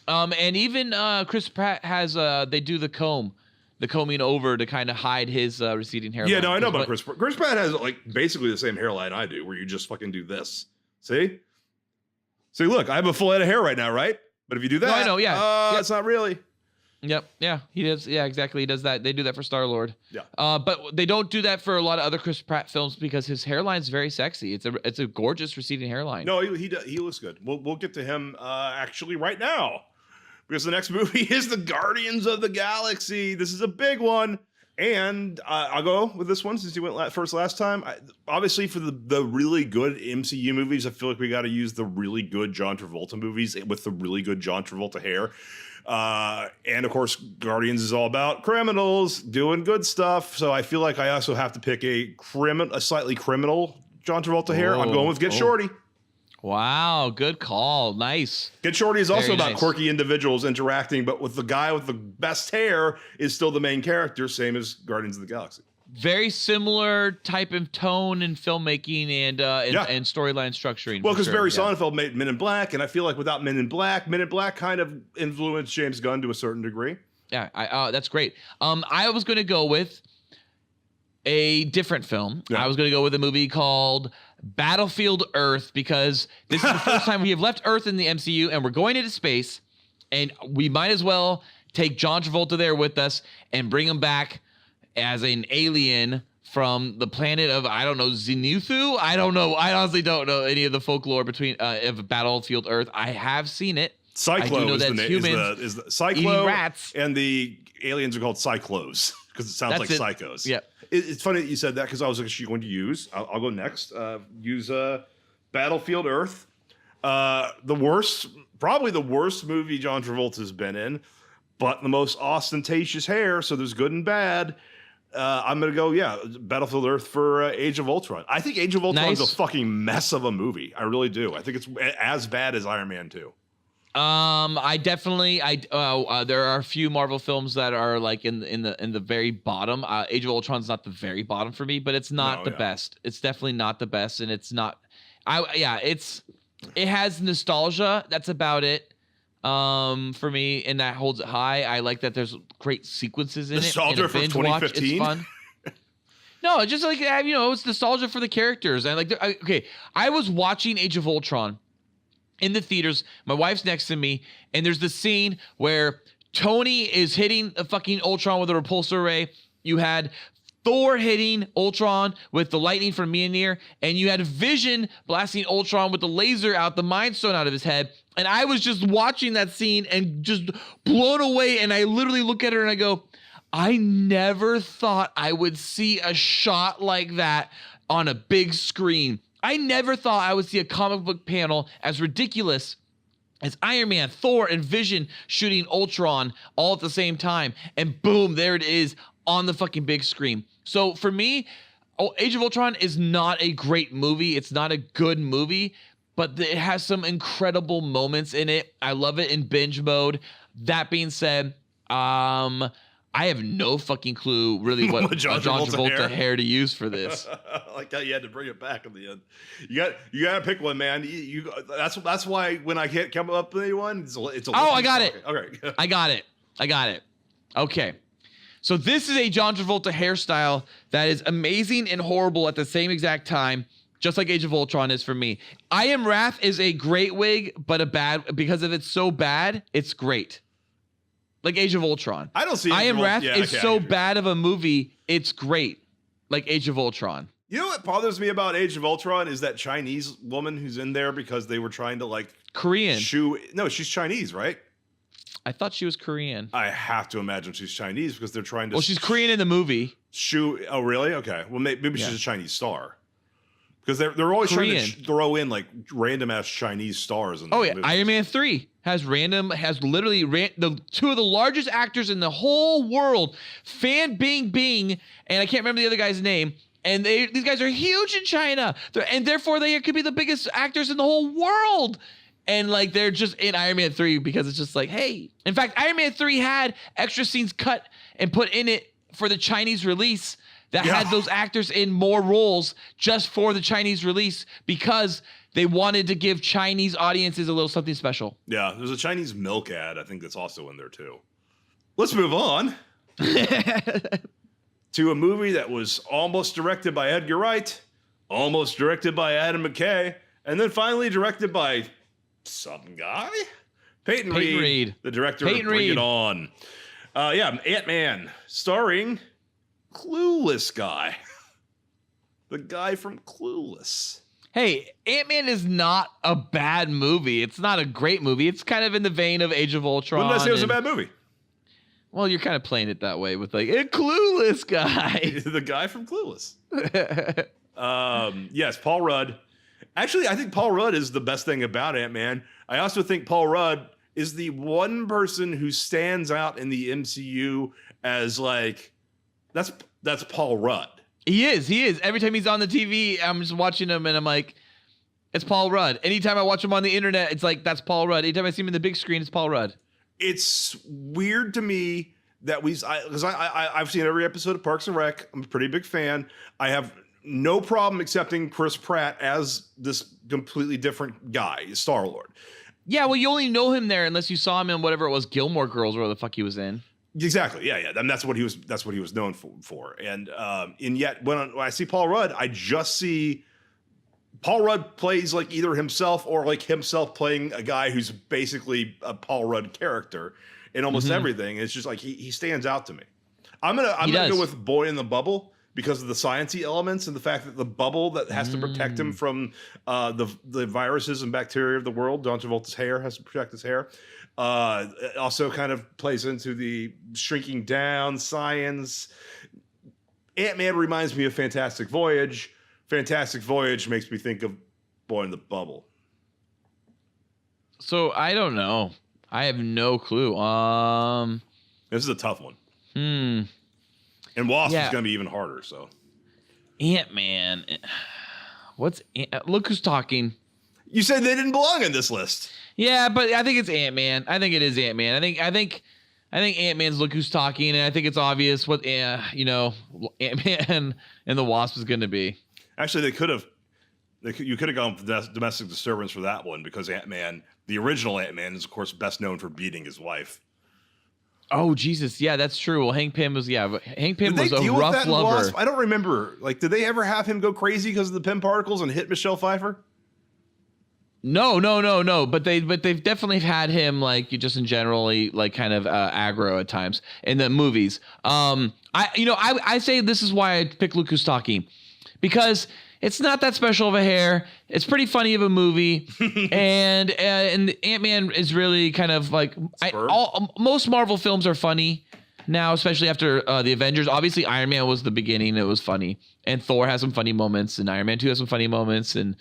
Speaker 2: And even Chris Pratt has they do the combing over to kind of hide his receding hairline.
Speaker 1: Yeah, no, I know about Chris Pratt. Chris Pratt has like basically the same hairline I do, where you just fucking do this. See, look, I have a full head of hair right now, right? But if you do that,
Speaker 2: no, I know, yeah,
Speaker 1: it's not really.
Speaker 2: Yep, yeah, he does. Yeah, exactly, he does that. They do that for Star-Lord.
Speaker 1: Yeah,
Speaker 2: but they don't do that for a lot of other Chris Pratt films because his hairline's very sexy. It's a gorgeous receding hairline.
Speaker 1: No, he looks good. We'll get to him actually right now. Because the next movie is the Guardians of the Galaxy. This is a big one. And I'll go with this one since you went first last time. Obviously, for the really good MCU movies, I feel like we got to use the really good John Travolta movies with the really good John Travolta hair. And, of course, Guardians is all about criminals doing good stuff. So I feel like I also have to pick a slightly criminal John Travolta hair. I'm going with Get Shorty.
Speaker 2: Wow, good call. Nice.
Speaker 1: Get Shorty is also
Speaker 2: Very
Speaker 1: about
Speaker 2: nice.
Speaker 1: quirky individuals interacting, but with the guy with the best hair is still the main character, same as Guardians of the Galaxy.
Speaker 2: Very similar type of tone in filmmaking and storyline structuring.
Speaker 1: Well, because Barry Sonnenfeld made Men in Black, and I feel like without Men in Black kind of influenced James Gunn to a certain degree.
Speaker 2: Yeah, that's great. I was going to go with a different film.
Speaker 1: Yeah.
Speaker 2: I was going to go with a movie called Battlefield Earth because this is the first time we have left Earth in the MCU and we're going into space, and we might as well take John Travolta there with us and bring him back as an alien from the planet of, I don't know, Zenuthu? I don't know. I honestly don't know any of the folklore between of Battlefield Earth. I have seen it.
Speaker 1: Cyclo is the Cyclo,
Speaker 2: eating rats,
Speaker 1: and the aliens are called Cyclos because it sounds like psychos.
Speaker 2: Yeah.
Speaker 1: It's funny that you said that because I was actually going to use. I'll go next. Use Battlefield Earth. Probably the worst movie John Travolta's been in, but the most ostentatious hair. So there's good and bad. I'm gonna go, Battlefield Earth for Age of Ultron. I think Age of Ultron is a fucking mess of a movie. I really do. I think it's as bad as Iron Man 2.
Speaker 2: there are a few Marvel films that are like in the very bottom. Age of Ultron's not the very bottom for me, but it's not best. It's definitely not the best, and it's not. It has nostalgia. That's about it. For me, and that holds it high. I like that there's great sequences in
Speaker 1: nostalgia
Speaker 2: it.
Speaker 1: Nostalgia for 2015.
Speaker 2: It's fun. No, just like it's nostalgia for the characters. And I was watching Age of Ultron in the theaters. My wife's next to me, and there's the scene where Tony is hitting a fucking Ultron with a repulsor ray. You had Thor hitting Ultron with the lightning from Mjolnir, and you had Vision blasting Ultron with the laser out, the Mind Stone out of his head. And I was just watching that scene and just blown away. And I literally look at her and I go, I never thought I would see a shot like that on a big screen. I never thought I would see a comic book panel as ridiculous as Iron Man, Thor, and Vision shooting Ultron all at the same time. And boom, there it is on the fucking big screen. So for me, Age of Ultron is not a great movie. It's not a good movie. but it has some incredible moments in it. I love it in binge mode. That being said, I have no fucking clue really what John Travolta hair to use for this.
Speaker 1: I like how you had to bring it back in the end. You got to pick one, man. That's why when I can't come up with anyone, it's a
Speaker 2: I got it.
Speaker 1: Okay.
Speaker 2: I got it. Okay. So this is a John Travolta hairstyle that is amazing and horrible at the same exact time, just like Age of Ultron is for me. I Am Wrath is a great wig, but a bad, because if it's so bad, it's great. Like Age of Ultron.
Speaker 1: I don't see
Speaker 2: I Am Wrath is so bad of a movie, it's great. Like Age of Ultron.
Speaker 1: You know what bothers me about Age of Ultron is that Chinese woman who's in there because they were trying to like
Speaker 2: Korean.
Speaker 1: No, she's Chinese, right?
Speaker 2: I thought she was Korean.
Speaker 1: I have to imagine she's Chinese because they're trying to.
Speaker 2: Well, she's Korean in the movie.
Speaker 1: Oh, really? Okay. Well, maybe she's a Chinese star. Because they're always
Speaker 2: Korean.
Speaker 1: trying to throw in like random ass Chinese stars. In
Speaker 2: yeah,
Speaker 1: movies.
Speaker 2: Iron Man 3 has literally the two of the largest actors in the whole world, Fan Bingbing, and I can't remember the other guy's name. And these guys are huge in China, and therefore they could be the biggest actors in the whole world. And like they're just in Iron Man 3 because it's just like, hey. In fact, Iron Man 3 had extra scenes cut and put in it for the Chinese release that had those actors in more roles just for the Chinese release because they wanted to give Chinese audiences a little something special.
Speaker 1: Yeah, there's a Chinese milk ad, I think, that's also in there too. Let's move on to a movie that was almost directed by Edgar Wright, almost directed by Adam McKay, and then finally directed by some guy? Peyton Reed, the director of Bring It On. Ant-Man, starring Clueless guy. The guy from Clueless.
Speaker 2: Hey, Ant-Man is not a bad movie. It's not a great movie. It's kind of in the vein of Age of Ultron.
Speaker 1: When did I say it was a bad movie?
Speaker 2: Well, you're kind of playing it that way with like a Clueless guy.
Speaker 1: The guy from Clueless. Yes, Paul Rudd. Actually, I think Paul Rudd is the best thing about Ant-Man. I also think Paul Rudd is the one person who stands out in the MCU as like, that's Paul Rudd.
Speaker 2: He is. Every time he's on the TV, I'm just watching him and I'm like, it's Paul Rudd. Anytime I watch him on the internet, it's like, that's Paul Rudd. Anytime I see him in the big screen, it's Paul Rudd.
Speaker 1: It's weird to me that because I've seen every episode of Parks and Rec. I'm a pretty big fan. I have no problem accepting Chris Pratt as this completely different guy, Star-Lord.
Speaker 2: Yeah, well, you only know him there unless you saw him in whatever it was, Gilmore Girls, or whatever the fuck he was in.
Speaker 1: Exactly. Yeah. And that's what he was known for. And yet when I see Paul Rudd, I just see Paul Rudd plays like either himself or like himself playing a guy who's basically a Paul Rudd character in almost everything. It's just like he stands out to me. I'm gonna go with Boy in the Bubble because of the sciencey elements and the fact that the bubble that has to protect him from the viruses and bacteria of the world. John Travolta's hair has to protect his hair. It also kind of plays into the shrinking down science. Ant-Man reminds me of Fantastic Voyage. Fantastic Voyage makes me think of Boy in the Bubble.
Speaker 2: So I don't know. I have no clue.
Speaker 1: This is a tough one. And Wasp is going to be even harder. So
Speaker 2: Ant-Man. Look who's talking.
Speaker 1: You said they didn't belong in this list.
Speaker 2: Yeah, but I think it's Ant-Man. I think it is Ant-Man. I think Ant-Man's Look Who's Talking, and I think it's obvious what Ant-Man and the Wasp is going to be.
Speaker 1: Actually, you could have gone with Domestic Disturbance for that one because Ant-Man, the original Ant-Man, is of course best known for beating his wife.
Speaker 2: Oh Jesus, yeah, that's true. Well, Hank Pym was a rough lover.
Speaker 1: I don't remember. Like, did they ever have him go crazy because of the Pym particles and hit Michelle Pfeiffer?
Speaker 2: No. But they've definitely had him like just in generally like kind of aggro at times in the movies. I say this is why I picked Look Who's Talking, because it's not that special of a hair. It's pretty funny of a movie, and Ant-Man is really kind of like most Marvel films are funny now, especially after the Avengers. Obviously, Iron Man was the beginning; it was funny, and Thor has some funny moments, and Iron Man 2 has some funny moments, and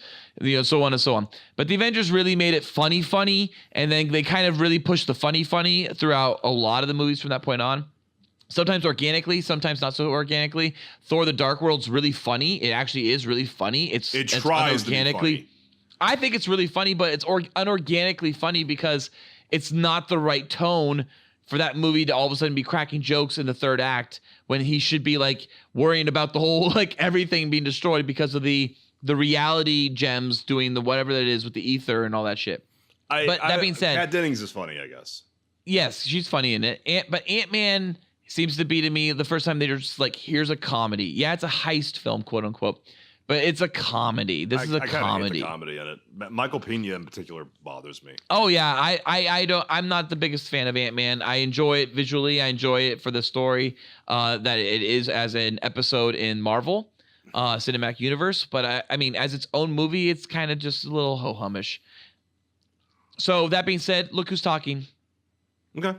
Speaker 2: so on and so on. But the Avengers really made it funny, and then they kind of really pushed the funny throughout a lot of the movies from that point on. Sometimes organically, sometimes not so organically. Thor: The Dark World's really funny. It actually is really funny. It tries organically. I think it's really funny, but it's unorganically funny because it's not the right tone for that movie to all of a sudden be cracking jokes in the third act when he should be like worrying about the whole like everything being destroyed because of the reality gems doing the whatever that is with the ether and all that shit. But that being said,
Speaker 1: Kat Dennings is funny, I guess.
Speaker 2: Yes, she's funny in it. But Ant-Man seems to be, to me, the first time they're just like, here's a comedy. Yeah, it's a heist film, quote unquote, but it's a comedy. This is a comedy.
Speaker 1: Hate the comedy in it. Michael Pena in particular bothers me.
Speaker 2: Oh yeah, I'm not the biggest fan of Ant-Man. I enjoy it visually. I enjoy it for the story that it is as an episode in Marvel Cinematic Universe. But I mean, as its own movie, it's kind of just a little ho-humish. So that being said, look who's talking.
Speaker 1: Okay.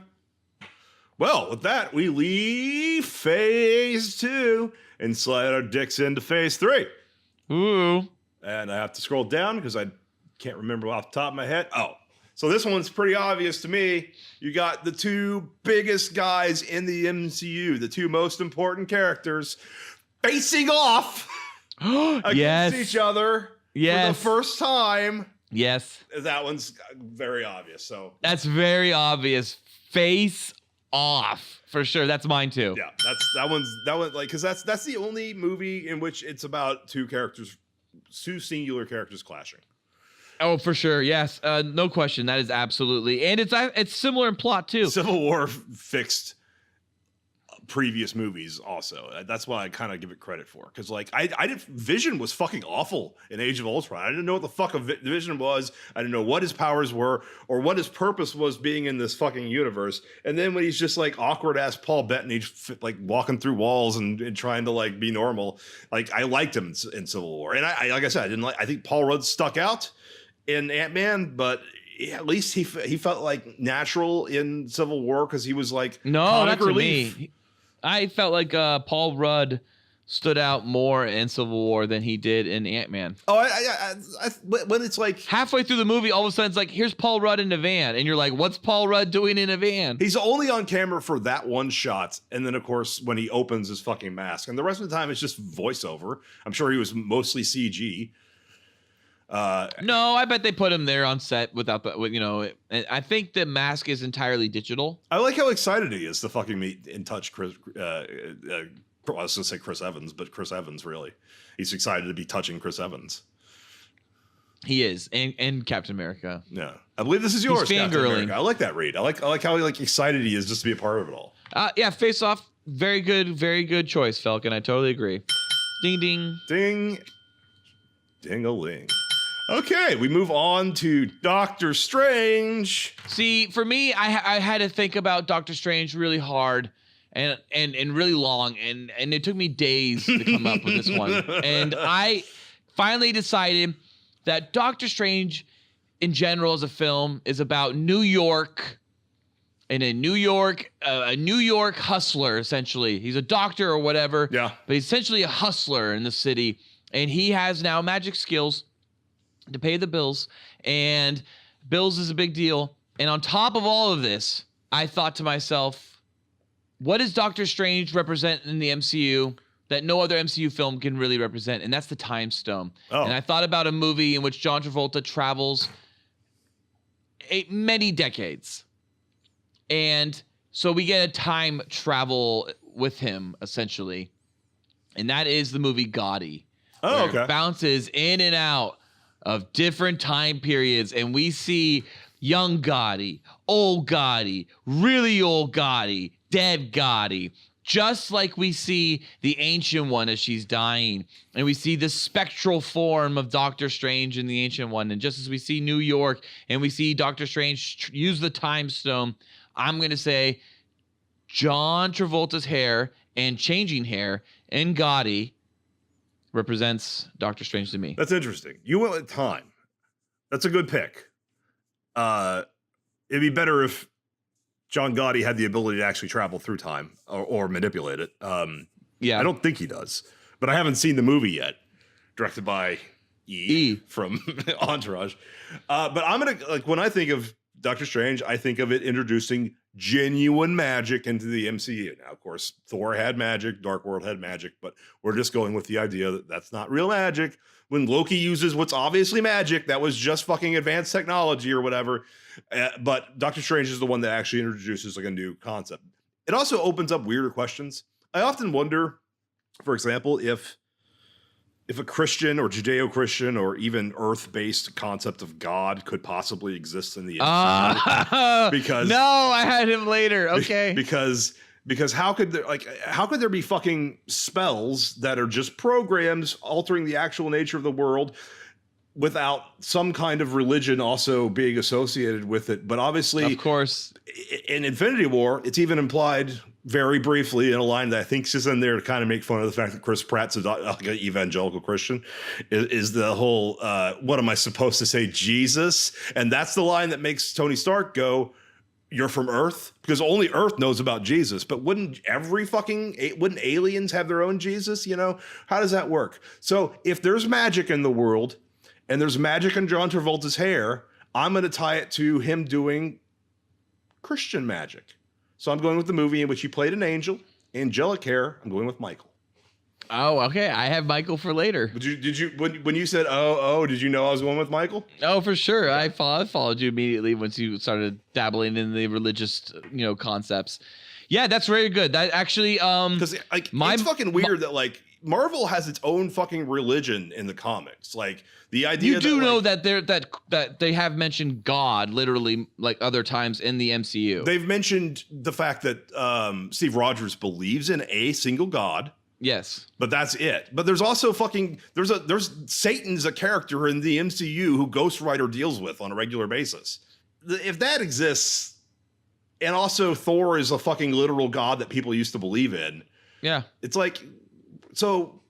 Speaker 1: Well, with that, we leave phase 2 and slide our dicks into phase 3.
Speaker 2: Ooh.
Speaker 1: And I have to scroll down because I can't remember off the top of my head. Oh, so this one's pretty obvious to me. You got the two biggest guys in the MCU, the two most important characters, facing off against each other for the first time.
Speaker 2: Yes.
Speaker 1: That one's very obvious. So
Speaker 2: that's very obvious. Face off for sure. That's mine too.
Speaker 1: Yeah, that one like because that's the only movie in which it's about two singular characters clashing.
Speaker 2: Oh, for sure. Yes. No question. That is absolutely, and it's similar in plot too.
Speaker 1: Civil War fixed previous movies also. That's why I kind of give it credit for, because like Vision was fucking awful in Age of Ultron. I didn't know what the fuck a Vision was. I didn't know what his powers were or what his purpose was being in this fucking universe. And then when he's just like awkward ass Paul Bettany, like walking through walls and trying to like be normal, like I liked him in Civil War. And I like I said, I think Paul Rudd stuck out in Ant-Man, but at least he felt like natural in Civil War because he was like
Speaker 2: not to me. I felt like Paul Rudd stood out more in Civil War than he did in Ant-Man.
Speaker 1: Oh, when it's like
Speaker 2: halfway through the movie, all of a sudden it's like, here's Paul Rudd in a van, and you're like, what's Paul Rudd doing in a van?
Speaker 1: He's only on camera for that one shot, and then of course when he opens his fucking mask, and the rest of the time it's just voiceover. I'm sure he was mostly CG.
Speaker 2: No, I bet they put him there on set without the, I think the mask is entirely digital.
Speaker 1: I like how excited he is to fucking meet and touch Chris. I was gonna say Chris Evans, but Chris Evans, really. He's excited to be touching Chris Evans.
Speaker 2: He is, and Captain America.
Speaker 1: Yeah, I believe this is yours,
Speaker 2: Captain America.
Speaker 1: I like that read. I like how like excited he is just to be a part of it all.
Speaker 2: Yeah, Face Off, very good choice, Falcon. I totally agree. Ding ding
Speaker 1: ding, ding-a-ling. Okay, we move on to Doctor Strange.
Speaker 2: See, for me, I had to think about Doctor Strange really hard and really long, and it took me days to come up with this one. And I finally decided that Doctor Strange, in general, as a film, is about New York and a New York hustler, essentially. He's a doctor or whatever,
Speaker 1: yeah,
Speaker 2: but he's essentially a hustler in the city, and he has now magic skills to pay the bills, and bills is a big deal. And on top of all of this, I thought to myself, what does Doctor Strange represent in the MCU that no other MCU film can really represent? And that's the Time Stone.
Speaker 1: Oh.
Speaker 2: And I thought about a movie in which John Travolta travels many decades. And so we get a time travel with him, essentially. And that is the movie Gotti.
Speaker 1: Oh, okay.
Speaker 2: It bounces in and out of different time periods, and we see young Gotti, old Gotti, really old Gotti, dead Gotti, just like we see the Ancient One as she's dying, and we see the spectral form of Doctor Strange in the Ancient One, and just as we see New York, and we see Doctor Strange use the Time Stone, I'm going to say John Travolta's hair and changing hair in Gotti represents Doctor Strange to me.
Speaker 1: That's interesting. You went with time. That's a good pick. It'd be better if John Gotti had the ability to actually travel through time or manipulate it.
Speaker 2: Yeah,
Speaker 1: I don't think he does, but I haven't seen the movie yet. Directed by E. from Entourage. But I'm gonna when I think of Doctor Strange, I think of it introducing genuine magic into the MCU. Now, of course, Thor had magic, Dark World had magic, but we're just going with the idea that that's not real magic. When Loki uses what's obviously magic, that was just fucking advanced technology or whatever. But Doctor Strange is the one that actually introduces like a new concept. It also opens up weirder questions. I often wonder, for example, if a Christian or Judeo-Christian or even Earth-based concept of God could possibly exist in the MCU. Because
Speaker 2: no, I had him later. Okay.
Speaker 1: Because how could there be fucking spells that are just programs altering the actual nature of the world without some kind of religion also being associated with it? But obviously,
Speaker 2: of course,
Speaker 1: in Infinity War, it's even implied very briefly in a line that I think is in there to kind of make fun of the fact that Chris Pratt's an evangelical Christian, is the whole, what am I supposed to say, Jesus? And that's the line that makes Tony Stark go, you're from Earth? Because only Earth knows about Jesus. But wouldn't aliens have their own Jesus? You know, how does that work? So if there's magic in the world and there's magic in John Travolta's hair, I'm going to tie it to him doing Christian magic. So I'm going with the movie in which he played an angel, angelic hair. I'm going with Michael.
Speaker 2: Oh, okay. I have Michael for later.
Speaker 1: Did you when you said did you know I was going with Michael?
Speaker 2: Oh, for sure. I followed you immediately once you started dabbling in the religious, concepts. Yeah, that's very good. That actually,
Speaker 1: because like it's fucking weird that like Marvel has its own fucking religion in the comics. Like the idea
Speaker 2: you do know that that they have mentioned God literally like other times in the MCU.
Speaker 1: They've mentioned the fact that Steve Rogers believes in a single God.
Speaker 2: Yes,
Speaker 1: but that's it. But there's also there's Satan's a character in the MCU who Ghost Rider deals with on a regular basis. If that exists, and also Thor is a fucking literal god that people used to believe in.
Speaker 2: Yeah,
Speaker 1: it's like, so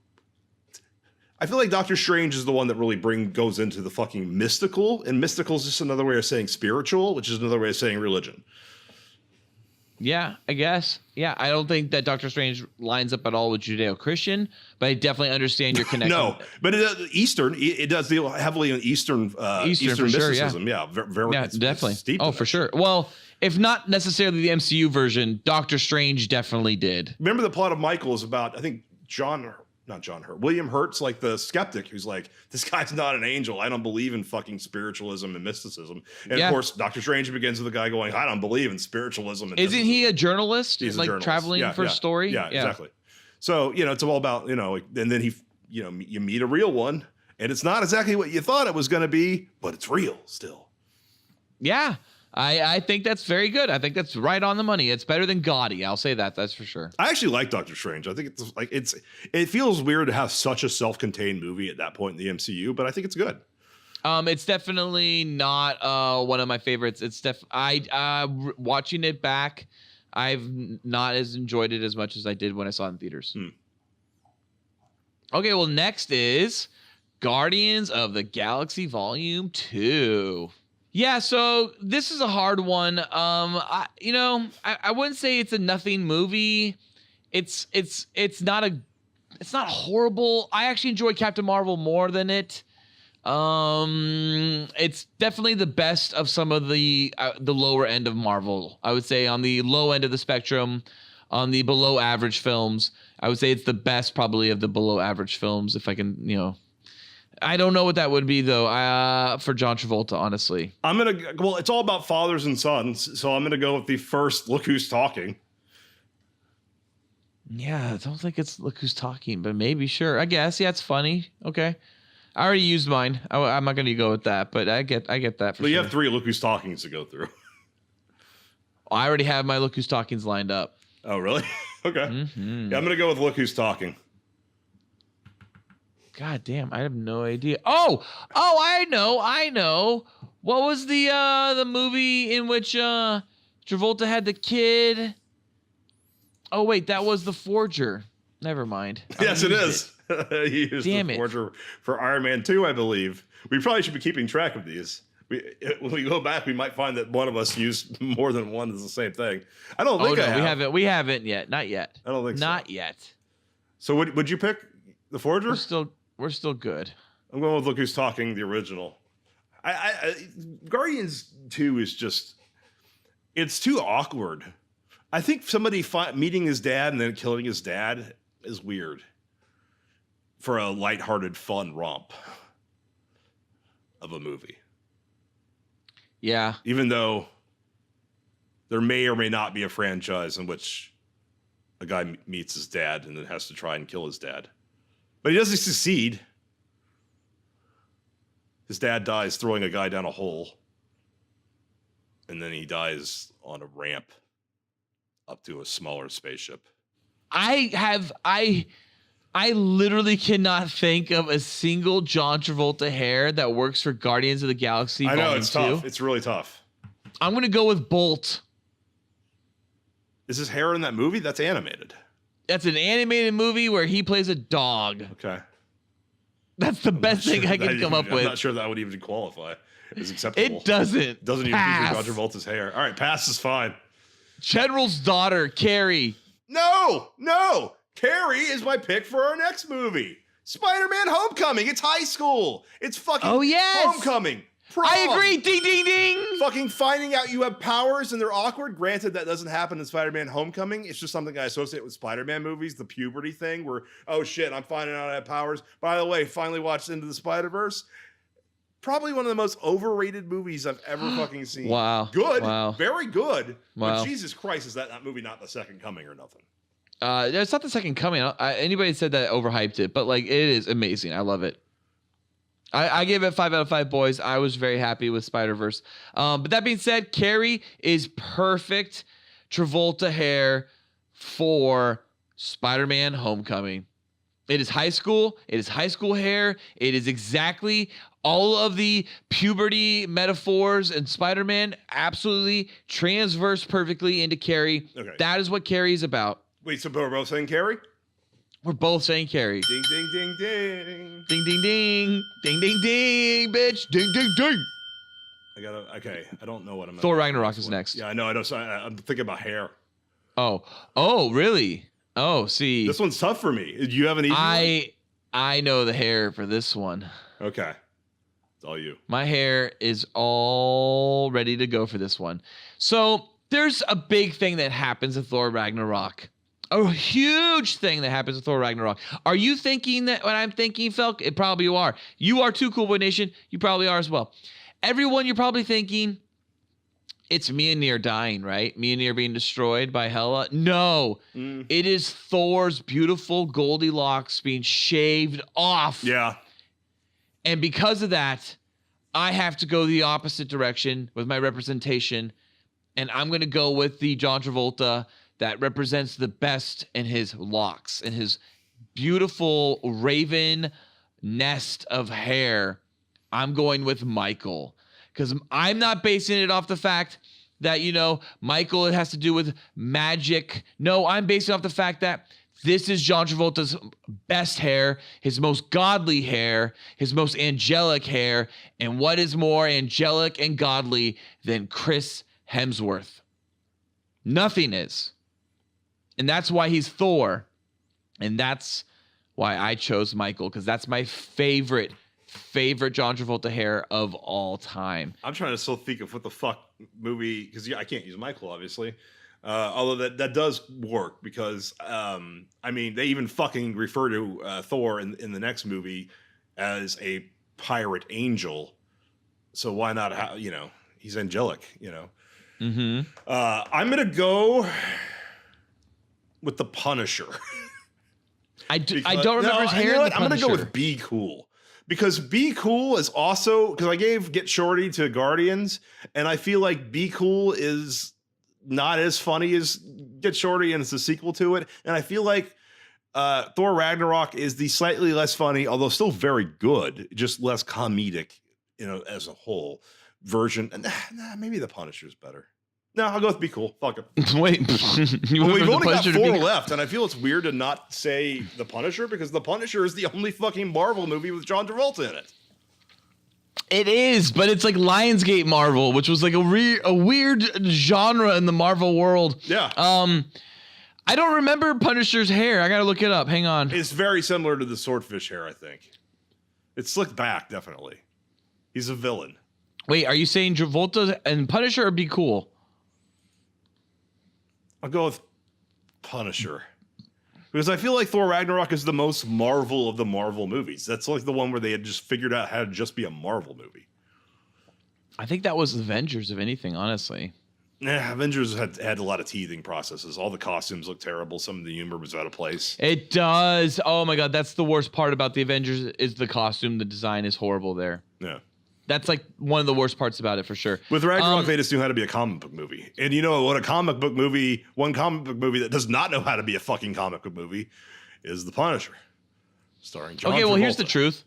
Speaker 1: I feel like Doctor Strange is the one that really goes into the fucking mystical, and mystical is just another way of saying spiritual, which is another way of saying religion.
Speaker 2: Yeah, I guess. Yeah, I don't think that Doctor Strange lines up at all with Judeo-Christian, but I definitely understand your connection.
Speaker 1: No, but it does deal heavily on Eastern mysticism. Sure, yeah, very
Speaker 2: definitely.
Speaker 1: Steep
Speaker 2: for sure. Well, if not necessarily the MCU version, Doctor Strange definitely did.
Speaker 1: Remember, the plot of Michael is about, I think, William Hurt's like the skeptic who's like, this guy's not an angel. I don't believe in fucking spiritualism and mysticism. And of course, Doctor Strange begins with the guy going, I don't believe in spiritualism. And
Speaker 2: Isn't he a journalist?
Speaker 1: He's
Speaker 2: like
Speaker 1: a journalist.
Speaker 2: Traveling for story?
Speaker 1: Yeah, exactly. So, it's all about, and then you meet a real one and it's not exactly what you thought it was going to be, but it's real still.
Speaker 2: Yeah. I think that's very good. I think that's right on the money. It's better than gaudy. I'll say that. That's for sure.
Speaker 1: I actually like Doctor Strange. I think it feels weird to have such a self-contained movie at that point in the MCU, but I think it's good.
Speaker 2: It's definitely not one of my favorites. It's watching it back, I've not as enjoyed it as much as I did when I saw it in theaters. Okay, well, next is Guardians of the Galaxy Volume 2. Yeah, so this is a hard one. I wouldn't say it's a nothing movie. It's not horrible. I actually enjoy Captain Marvel more than it. It's definitely the best of some of the lower end of Marvel. I would say on the low end of the spectrum, on the below average films, I would say it's the best probably of the below average films. If I can, I don't know what that would be though. For John Travolta, honestly,
Speaker 1: it's all about fathers and sons, so I'm gonna go with the first Look Who's Talking.
Speaker 2: Yeah, I don't think it's Look Who's Talking, but maybe, sure. I guess, yeah, it's funny. Okay, I already used mine. I'm not gonna go with that, but I get that.
Speaker 1: You have 3 Look Who's Talkings to go through.
Speaker 2: I already have my Look Who's Talkings lined up.
Speaker 1: Oh, really? Okay. Mm-hmm. Yeah, I'm gonna go with Look Who's Talking.
Speaker 2: God damn, I have no idea. Oh, I know. What was the movie in which Travolta had the kid? Oh wait, that was The Forger. Never mind.
Speaker 1: Yes, it is. He used The Forger for Iron Man 2, I believe. We probably should be keeping track of these. When we go back, we might find that one of us used more than one as the same thing. I don't think
Speaker 2: we haven't yet. Not yet.
Speaker 1: I don't think so.
Speaker 2: Not yet.
Speaker 1: So would you pick The Forger?
Speaker 2: We're still good.
Speaker 1: I'm going with Look Who's Talking, the original. Guardians 2 is just... It's too awkward. I think somebody meeting his dad and then killing his dad is weird for a lighthearted, fun romp of a movie.
Speaker 2: Yeah.
Speaker 1: Even though there may or may not be a franchise in which a guy meets his dad and then has to try and kill his dad. But he doesn't succeed. His dad dies throwing a guy down a hole. And then he dies on a ramp up to a smaller spaceship.
Speaker 2: I literally cannot think of a single John Travolta hair that works for Guardians of the Galaxy.
Speaker 1: I know,
Speaker 2: Volume
Speaker 1: it's
Speaker 2: 2.
Speaker 1: tough. It's really tough.
Speaker 2: I'm going to go with Bolt.
Speaker 1: Is his hair in that movie? That's animated.
Speaker 2: That's an animated movie where he plays a dog.
Speaker 1: Okay.
Speaker 2: That's the best thing I can come up with.
Speaker 1: I'm not sure that would even qualify as acceptable.
Speaker 2: It doesn't.
Speaker 1: Doesn't even
Speaker 2: pass.
Speaker 1: feature John Travolta's hair. All right, pass is fine.
Speaker 2: General's daughter, Carrie.
Speaker 1: No. Carrie is my pick for our next movie. Spider-Man Homecoming. It's high school. It's fucking Homecoming. Prom.
Speaker 2: I agree. Ding, ding, ding.
Speaker 1: Fucking finding out you have powers and they're awkward. Granted, that doesn't happen in Spider-Man Homecoming. It's just something I associate with Spider-Man movies, the puberty thing where, oh shit, I'm finding out I have powers. By the way, finally watched Into the Spider-Verse. Probably one of the most overrated movies I've ever fucking seen.
Speaker 2: Wow.
Speaker 1: Good.
Speaker 2: Wow.
Speaker 1: Very good.
Speaker 2: Wow.
Speaker 1: But Jesus Christ, is that movie not the second coming or nothing?
Speaker 2: It's not the second coming. Anybody said that overhyped it, but like it is amazing. I love it. I gave it 5 out of 5 boys. I was very happy with Spider-Verse. But that being said, Carrie is perfect Travolta hair for Spider-Man Homecoming. It is high school. It is high school hair. It is exactly all of the puberty metaphors in Spider-Man absolutely transverse perfectly into Carrie.
Speaker 1: Okay.
Speaker 2: That is what Carrie is about.
Speaker 1: Wait, so we're both saying Carrie?
Speaker 2: We're both saying Carrie.
Speaker 1: Ding, ding, ding, ding.
Speaker 2: Ding, ding, ding. Ding, ding, ding, bitch. Ding, ding, ding.
Speaker 1: Okay. I don't know what I'm.
Speaker 2: Thor Ragnarok is next.
Speaker 1: Yeah, I know. So I'm thinking about hair.
Speaker 2: Oh, really? Oh, see.
Speaker 1: This one's tough for me. Do you have an easy one?
Speaker 2: I know the hair for this one.
Speaker 1: Okay. It's all you.
Speaker 2: My hair is all ready to go for this one. So there's a big thing that happens in Thor Ragnarok. A huge thing that happens in Thor Ragnarok. Are you thinking that what I'm thinking, Felk? It probably you are. You are too, Cool Boy Nation. You probably are as well. Everyone, you're probably thinking, it's Mjolnir dying, right? Mjolnir being destroyed by Hela. No, It is Thor's beautiful Goldilocks being shaved off.
Speaker 1: Yeah.
Speaker 2: And because of that, I have to go the opposite direction with my representation. And I'm going to go with the John Travolta that represents the best in his locks and his beautiful raven nest of hair. I'm going with Michael because I'm not basing it off the fact that, Michael, it has to do with magic. No, I'm basing it off the fact that this is John Travolta's best hair, his most godly hair, his most angelic hair. And what is more angelic and godly than Chris Hemsworth? Nothing is. And that's why he's Thor. And that's why I chose Michael, because that's my favorite John Travolta hair of all time.
Speaker 1: I'm trying to still think of what the fuck movie, because I can't use Michael, obviously. Although that does work because, they even fucking refer to Thor in the next movie as a pirate angel. So why not, he's angelic,
Speaker 2: Mm-hmm.
Speaker 1: I'm going to go with the Punisher.
Speaker 2: I don't remember his hair.
Speaker 1: I'm going to go with Be Cool. Because Be Cool is also, because I gave Get Shorty to Guardians, and I feel like Be Cool is not as funny as Get Shorty, and it's a sequel to it. And I feel like Thor Ragnarok is the slightly less funny, although still very good, just less comedic, as a whole version. And maybe the Punisher's better. No, I'll go with Be Cool. Fuck it.
Speaker 2: Wait,
Speaker 1: we've only got 4 left, and I feel it's weird to not say the Punisher because the Punisher is the only fucking Marvel movie with John Travolta in it.
Speaker 2: It is, but it's like Lionsgate Marvel, which was like a weird genre in the Marvel world.
Speaker 1: Yeah.
Speaker 2: I don't remember Punisher's hair. I gotta look it up. Hang on.
Speaker 1: It's very similar to the Swordfish hair, I think. It's slicked back, definitely. He's a villain.
Speaker 2: Wait, are you saying Travolta and Punisher or Be Cool?
Speaker 1: I'll go with Punisher. Because I feel like Thor Ragnarok is the most Marvel of the Marvel movies. That's like the one where they had just figured out how to just be a Marvel movie.
Speaker 2: I think that was Avengers, if anything, honestly.
Speaker 1: Yeah, Avengers had a lot of teething processes. All the costumes looked terrible. Some of the humor was out of place.
Speaker 2: It does. Oh my God, that's the worst part about the Avengers is the costume. The design is horrible there.
Speaker 1: Yeah.
Speaker 2: That's like one of the worst parts about it for sure.
Speaker 1: With Ragnarok, they just knew how to be a comic book movie. And you know what? One comic book movie that does not know how to be a fucking comic book movie is The Punisher, starring John Travolta.
Speaker 2: Okay, well, here's the truth.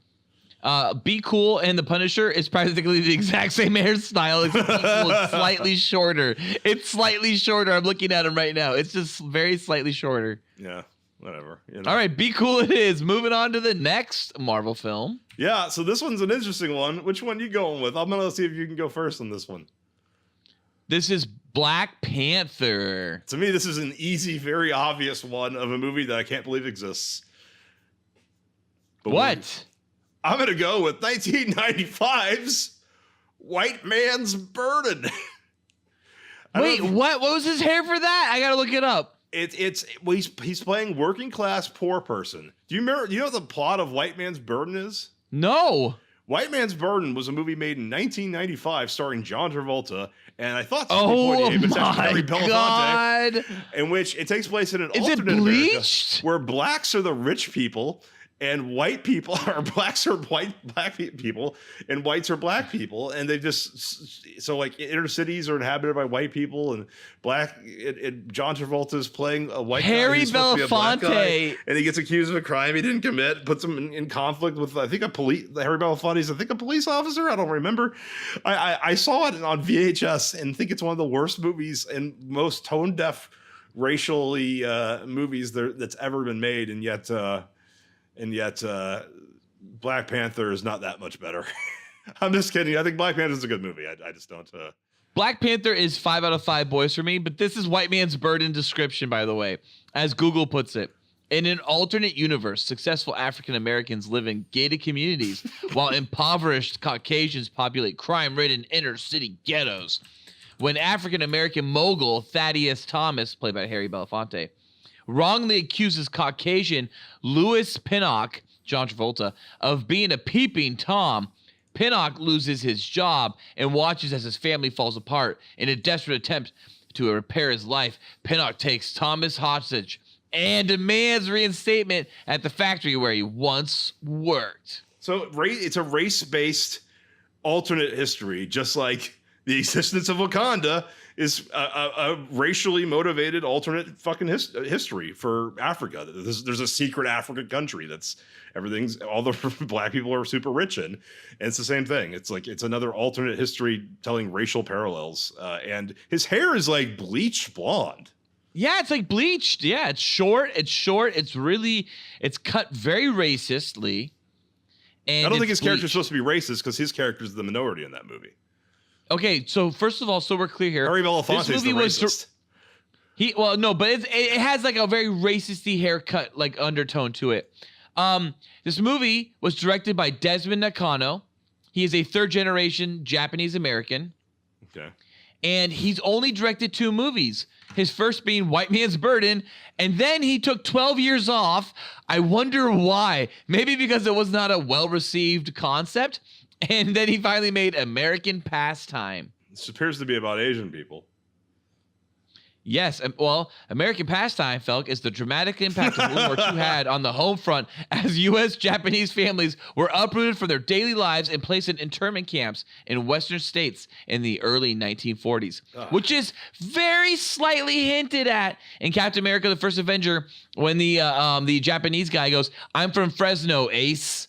Speaker 2: Be Cool and The Punisher is practically the exact same hairstyle. It's Be Cool. It's slightly shorter. It's slightly shorter. I'm looking at him right now. It's just very slightly shorter.
Speaker 1: Yeah, whatever. You know.
Speaker 2: All right, Be Cool it is. Moving on to the next Marvel film.
Speaker 1: Yeah, so this one's an interesting one. Which one you going with? I'm going to see if you can go first on this one.
Speaker 2: This is Black Panther.
Speaker 1: To me, this is an easy, very obvious one of a movie that I can't believe exists. But
Speaker 2: what?
Speaker 1: I'm going to go with 1995's White Man's Burden.
Speaker 2: Wait, what? What was his hair for that? I got to look it up.
Speaker 1: He's playing working class poor person. Do you remember? You know what the plot of White Man's Burden is?
Speaker 2: No.
Speaker 1: White Man's Burden was a movie made in 1995 starring John Travolta, and I thought
Speaker 2: my God,
Speaker 1: in which it takes place in an
Speaker 2: is
Speaker 1: alternate
Speaker 2: it bleached?
Speaker 1: America where blacks are the rich people and white people are black people and whites are black people, and they just so like inner cities are inhabited by white people and black. John Travolta is playing a white
Speaker 2: Harry
Speaker 1: guy
Speaker 2: Belafonte,
Speaker 1: and he gets accused of a crime he didn't commit. Puts him in conflict with Harry Belafonte's a police officer. I don't remember. I saw it on VHS and think it's one of the worst movies and most tone deaf racially movies that's ever been made, and yet Black Panther is not that much better. I'm just kidding. I think Black Panther is a good movie. I just don't.
Speaker 2: Black Panther is 5 out of 5 boys for me, but this is White Man's Burden description, by the way. As Google puts it, in an alternate universe, successful African Americans live in gated communities while impoverished Caucasians populate crime-ridden inner city ghettos. When African American mogul Thaddeus Thomas, played by Harry Belafonte, wrongly accuses Caucasian Louis Pinnock, John Travolta, of being a peeping Tom, Pinnock loses his job and watches as his family falls apart. In a desperate attempt to repair his life, Pinnock takes Thomas hostage and demands reinstatement at the factory where he once worked.
Speaker 1: So it's a race-based alternate history, just like the existence of Wakanda is a racially motivated alternate fucking history for Africa. There's a secret African country that's all the black people are super rich in. And it's the same thing. It's another alternate history telling racial parallels. And his hair is like bleached blonde.
Speaker 2: Yeah, it's like bleached. Yeah, it's short. It's cut very racistly. And
Speaker 1: I don't think his character's supposed to be racist because his character is the minority in that movie.
Speaker 2: Okay, so first of all, so we're clear here.
Speaker 1: Harry Belafonte is the racist.
Speaker 2: But it has like a very racisty haircut like undertone to it. This movie was directed by Desmond Nakano. He is a third generation Japanese American.
Speaker 1: Okay.
Speaker 2: And he's only directed 2 movies. His first being White Man's Burden, and then he took 12 years off. I wonder why. Maybe because it was not a well-received concept. And then he finally made American Pastime.
Speaker 1: This appears to be about Asian people.
Speaker 2: Yes, well, American Pastime, Felk, is the dramatic impact of World War II had on the home front as U.S. Japanese families were uprooted from their daily lives and placed in internment camps in Western states in the early 1940s, which is very slightly hinted at in Captain America: The First Avenger when the Japanese guy goes, "I'm from Fresno, Ace,"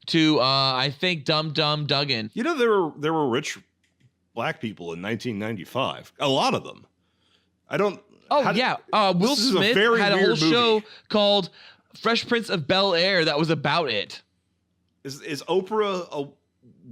Speaker 2: to I think Dum Dum Duggan.
Speaker 1: You know, there were rich black people in 1995. A lot of them. I don't.
Speaker 2: Will Smith had a whole show called Fresh Prince of Bel-Air that was about it.
Speaker 1: Is Oprah a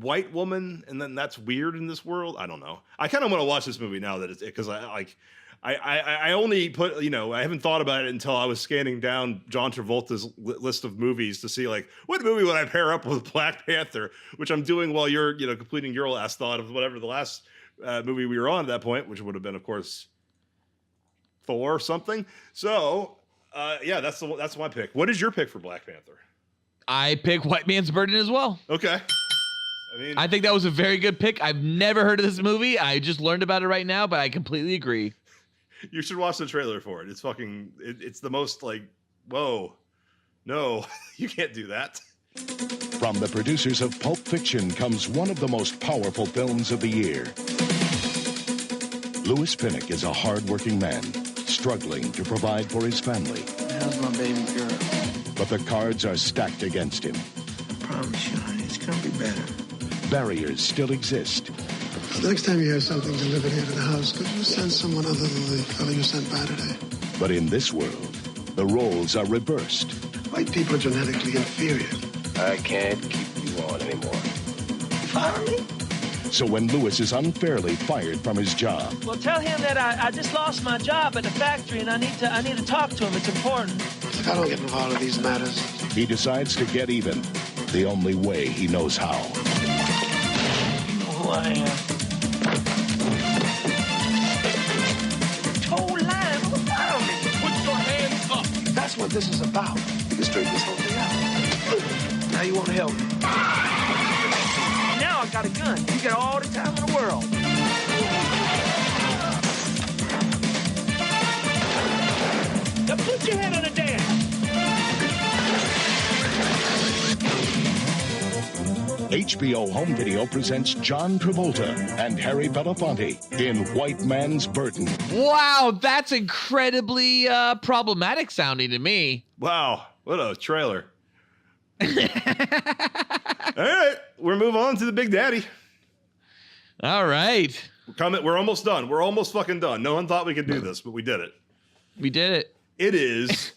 Speaker 1: white woman, and then that's weird in this world? I don't know. I kind of want to watch this movie now that it's because I only put, I haven't thought about it until I was scanning down John Travolta's list of movies to see like what movie would I pair up with Black Panther, which I'm doing while you're completing your last thought of whatever the last movie we were on at that point, which would have been, of course, Thor something. So, yeah, that's my pick. What is your pick for Black Panther?
Speaker 2: I pick White Man's Burden as well.
Speaker 1: Okay.
Speaker 2: I think that was a very good pick. I've never heard of this movie. I just learned about it right now, but I completely agree.
Speaker 1: You should watch the trailer for it. It's fucking, it's the most like, whoa, no, you can't do that.
Speaker 12: From the producers of Pulp Fiction comes one of the most powerful films of the year. Louis Pinnock is a hard-working man, struggling to provide for his family.
Speaker 5: How's my baby girl?
Speaker 12: But the cards are stacked against him.
Speaker 5: I promise you, honey, it's gonna be better.
Speaker 12: Barriers still exist.
Speaker 13: Next time you have something delivered here to the house, could you send someone other than the fellow you sent by today?
Speaker 12: But in this world, the roles are reversed.
Speaker 13: White people are genetically inferior.
Speaker 14: I can't keep you on anymore.
Speaker 5: You fire me?
Speaker 12: So when Louis is unfairly fired from his job,
Speaker 15: well, tell him that I just lost my job at the factory and I need to talk to him. It's important.
Speaker 13: If I don't get involved in these matters,
Speaker 12: he decides to get even the only way he knows how.
Speaker 15: You know who I am. Toe line, don't fire me. Put your hands up.
Speaker 13: that's what this is about. You can straighten this whole thing out. Now you want to help me?
Speaker 15: Now I got a gun. You got all the time in the world. Now put your head on the dance.
Speaker 12: HBO Home Video presents John Travolta and Harry Belafonte in White Man's Burden.
Speaker 2: Wow, that's incredibly problematic sounding to me.
Speaker 1: Wow, what a trailer. All right, we're moving on to the Big Daddy.
Speaker 2: All right.
Speaker 1: We're almost done. We're almost fucking done. No one thought we could do this, but we did it.
Speaker 2: We did it.
Speaker 1: It is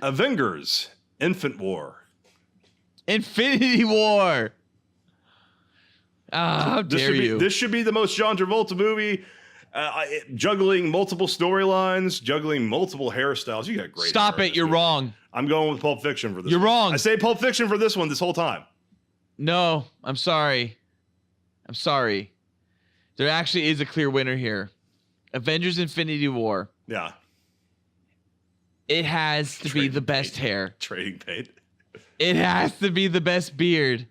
Speaker 1: Avengers: Infinite War.
Speaker 2: Infinity War. How dare you?
Speaker 1: This should be the most John Travolta movie. Juggling multiple storylines, juggling multiple hairstyles. You got great.
Speaker 2: Stop it. You're wrong.
Speaker 1: I'm going with Pulp Fiction for this.
Speaker 2: You're
Speaker 1: one.
Speaker 2: wrong.
Speaker 1: I say Pulp Fiction for this one this whole time.
Speaker 2: No, I'm sorry. I'm sorry. There actually is a clear winner here. Avengers: Infinity War.
Speaker 1: Yeah.
Speaker 2: It has to be the best hair.
Speaker 1: Trading paint.
Speaker 2: It has to be the best beard.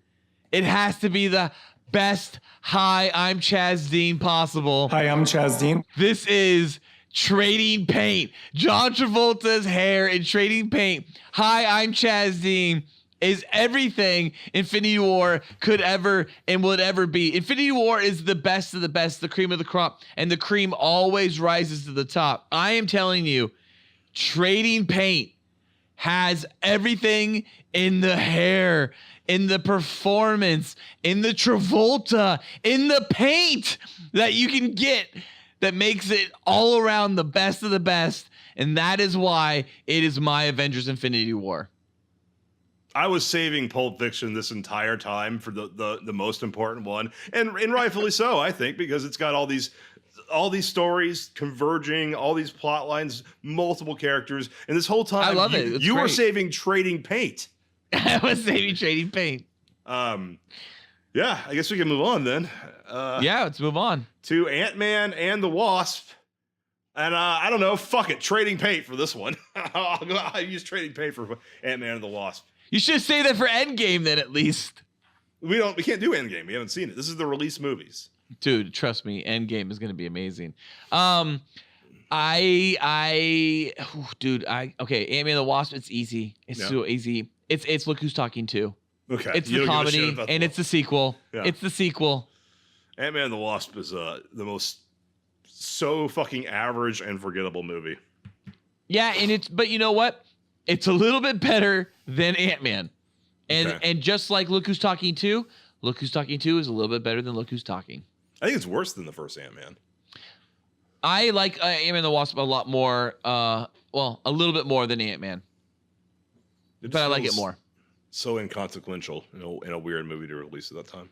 Speaker 2: It has to be the best hi, I'm Chaz Dean possible.
Speaker 16: Hi, I'm Chaz Dean.
Speaker 2: This is Trading Paint. John Travolta's hair in Trading Paint. Hi, I'm Chaz Dean is everything Infinity War could ever and would ever be. Infinity War is the best of the best, the cream of the crop, and the cream always rises to the top. I am telling you, Trading Paint has everything in the hair, in the performance, in the Travolta, in the paint that you can get that makes it all around the best of the best. And that is why it is my Avengers: Infinity War.
Speaker 1: I was saving Pulp Fiction this entire time for the most important one, and rightfully so, I think, because it's got all these stories converging, all these plot lines, multiple characters, and this whole time
Speaker 2: I love it.
Speaker 1: You were saving Trading Paint.
Speaker 2: I was saving Trading Paint.
Speaker 1: Yeah, I guess we can move on then.
Speaker 2: Yeah, let's move on
Speaker 1: to Ant-Man and the Wasp. And I don't know, fuck it, Trading Paint for this one. I'll use Trading Paint for Ant-Man and the Wasp.
Speaker 2: You should say that for Endgame then, at least.
Speaker 1: We can't do Endgame. We haven't seen it. This is the release movies.
Speaker 2: Dude, trust me, Endgame is going to be amazing. Okay, Ant-Man and the Wasp, it's easy. It's so easy. It's Look Who's Talking Too.
Speaker 1: Okay.
Speaker 2: It's the comedy, and it's the sequel.
Speaker 1: Yeah.
Speaker 2: It's the sequel.
Speaker 1: Ant-Man and the Wasp is the most so fucking average and forgettable movie.
Speaker 2: Yeah, but you know what? It's a little bit better than Ant-Man. And just like Look Who's Talking 2, Look Who's Talking 2 is a little bit better than Look Who's Talking.
Speaker 1: I think it's worse than the first Ant-Man.
Speaker 2: I like Ant-Man and the Wasp a lot more, a little bit more than Ant-Man. But I like it more.
Speaker 1: So inconsequential in a weird movie to release at that time.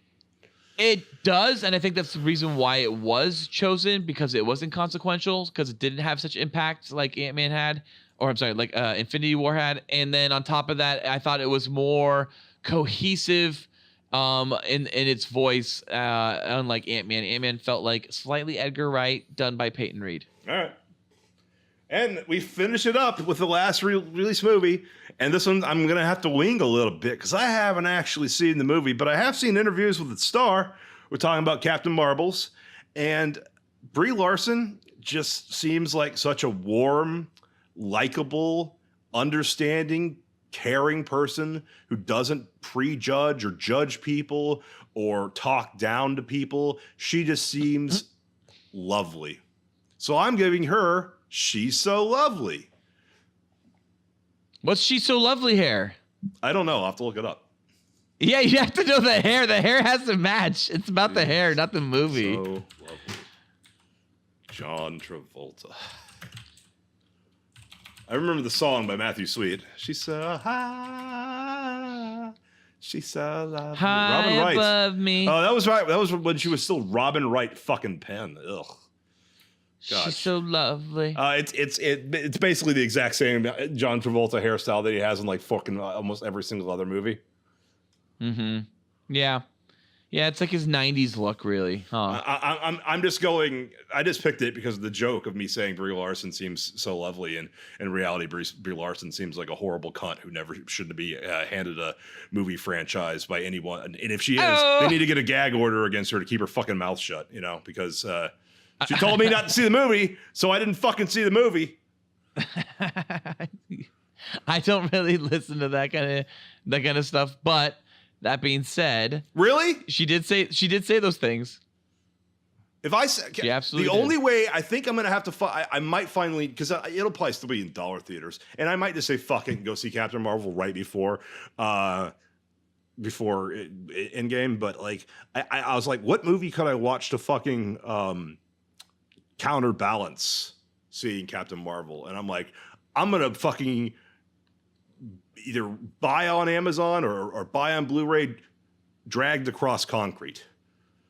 Speaker 2: It does, and I think that's the reason why it was chosen, because it was inconsequential, because it didn't have such impact like Ant-Man had, or I'm sorry, like Infinity War had. And then on top of that, I thought it was more cohesive in its voice, unlike Ant-Man. Ant-Man felt like slightly Edgar Wright done by Peyton Reed.
Speaker 1: All right. And we finish it up with the last release movie. And this one, I'm going to have to wing a little bit because I haven't actually seen the movie, but I have seen interviews with its star. We're talking about Captain Marbles. And Brie Larson just seems like such a warm, likable, understanding, caring person who doesn't prejudge or judge people or talk down to people. She just seems lovely. So I'm giving her She's So Lovely.
Speaker 2: What's She's So Lovely hair?
Speaker 1: I don't know. I'll have to look it up.
Speaker 2: Yeah, you have to know the hair. The hair has to match. It's about the hair, not the movie.
Speaker 1: So lovely. John Travolta. I remember the song by Matthew Sweet. She's so high. She's so lovely.
Speaker 2: High
Speaker 1: Robin Wright.
Speaker 2: above me.
Speaker 1: Oh, that was right. That was when she was still Robin Wright fucking pen. Ugh. Gosh.
Speaker 2: She's so lovely.
Speaker 1: It's basically the exact same John Travolta hairstyle that he has in like fucking almost every single other movie.
Speaker 2: Mm-hmm. Yeah. Yeah, it's like his 90s look, really. Huh.
Speaker 1: I'm just going. I just picked it because of the joke of me saying Brie Larson seems so lovely, and in reality, Brie Larson seems like a horrible cunt who never should be handed a movie franchise by anyone. And if she is, they need to get a gag order against her to keep her fucking mouth shut. You know, because she told me not to see the movie, so I didn't fucking see the movie.
Speaker 2: I don't really listen to that kind of stuff, but. That being said,
Speaker 1: really,
Speaker 2: she did say those things.
Speaker 1: If I say,
Speaker 2: she absolutely
Speaker 1: the
Speaker 2: did.
Speaker 1: only way I think I'm gonna have to I might finally, because it'll probably still be in dollar theaters, and I might just say fuck it and go see Captain Marvel right before Endgame. But like, I was like, what movie could I watch to fucking counterbalance seeing Captain Marvel? And I'm like, I'm gonna fucking either buy on Amazon or buy on Blu-ray Dragged Across Concrete.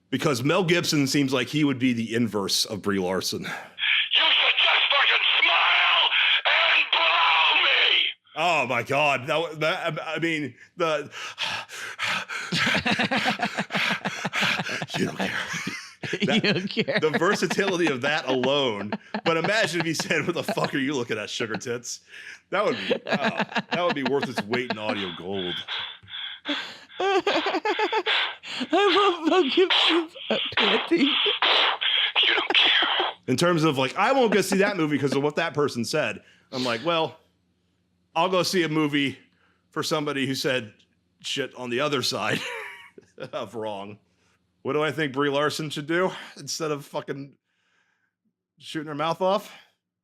Speaker 1: Because Mel Gibson seems like he would be the inverse of Brie Larson. You should just fucking smile and blow me! Oh my God. I mean, you don't care.
Speaker 2: You don't care.
Speaker 1: The versatility of that alone. But imagine if he said, what the fuck are you looking at, sugar tits? That would be worth its weight in audio gold.
Speaker 2: I love Mel Gibson's panting.
Speaker 1: You don't care. In terms of like, I won't go see that movie because of what that person said. I'm like, well, I'll go see a movie for somebody who said shit on the other side of wrong. What do I think Brie Larson should do instead of fucking shooting her mouth off?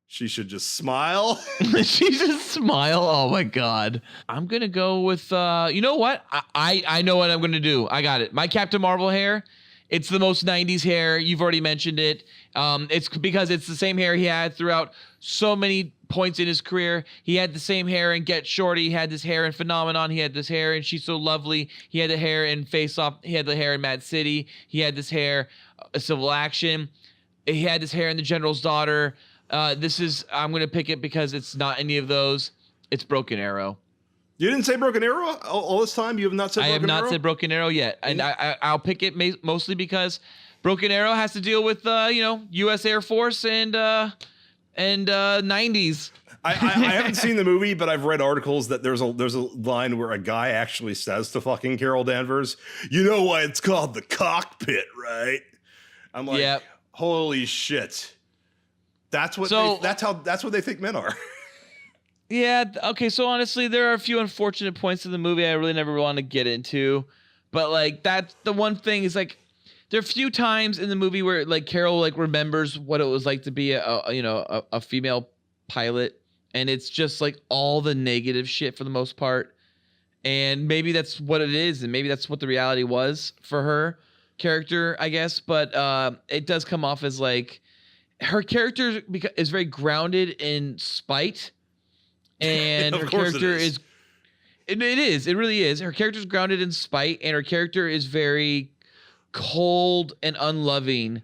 Speaker 1: She should just smile.
Speaker 2: She just smile. Oh my God. I'm gonna go with you know what? I know what I'm gonna do. I got it. My Captain Marvel hair. It's the most 90s hair. You've already mentioned it. It's because it's the same hair he had throughout so many points in his career. He had the same hair in Get Shorty. He had this hair in Phenomenon. He had this hair in She's So Lovely. He had the hair in Face Off. He had the hair in Mad City. He had this hair Civil Action. He had this hair in The General's Daughter. I'm going to pick it because it's not any of those. It's Broken Arrow.
Speaker 1: You didn't say Broken Arrow all this time? You have not said Broken Arrow? I have
Speaker 2: not said Broken Arrow yet. And I'll pick it mostly because Broken Arrow has to deal with, U.S. Air Force and 90s.
Speaker 1: I haven't seen the movie, but I've read articles that there's a line where a guy actually says to fucking Carol Danvers, you know why it's called the cockpit, right? I'm like, yep. Holy shit. That's what they think men are.
Speaker 2: Yeah. Okay. So honestly, there are a few unfortunate points in the movie I really never want to get into, but like that's the one thing is like there are a few times in the movie where like Carol like remembers what it was like to be a female pilot, and it's just like all the negative shit for the most part, and maybe that's what it is, and maybe that's what the reality was for her character, I guess. But it does come off as like. Her character is very grounded in spite, and her character is. It really is. Her character is grounded in spite, and her character is very cold and unloving.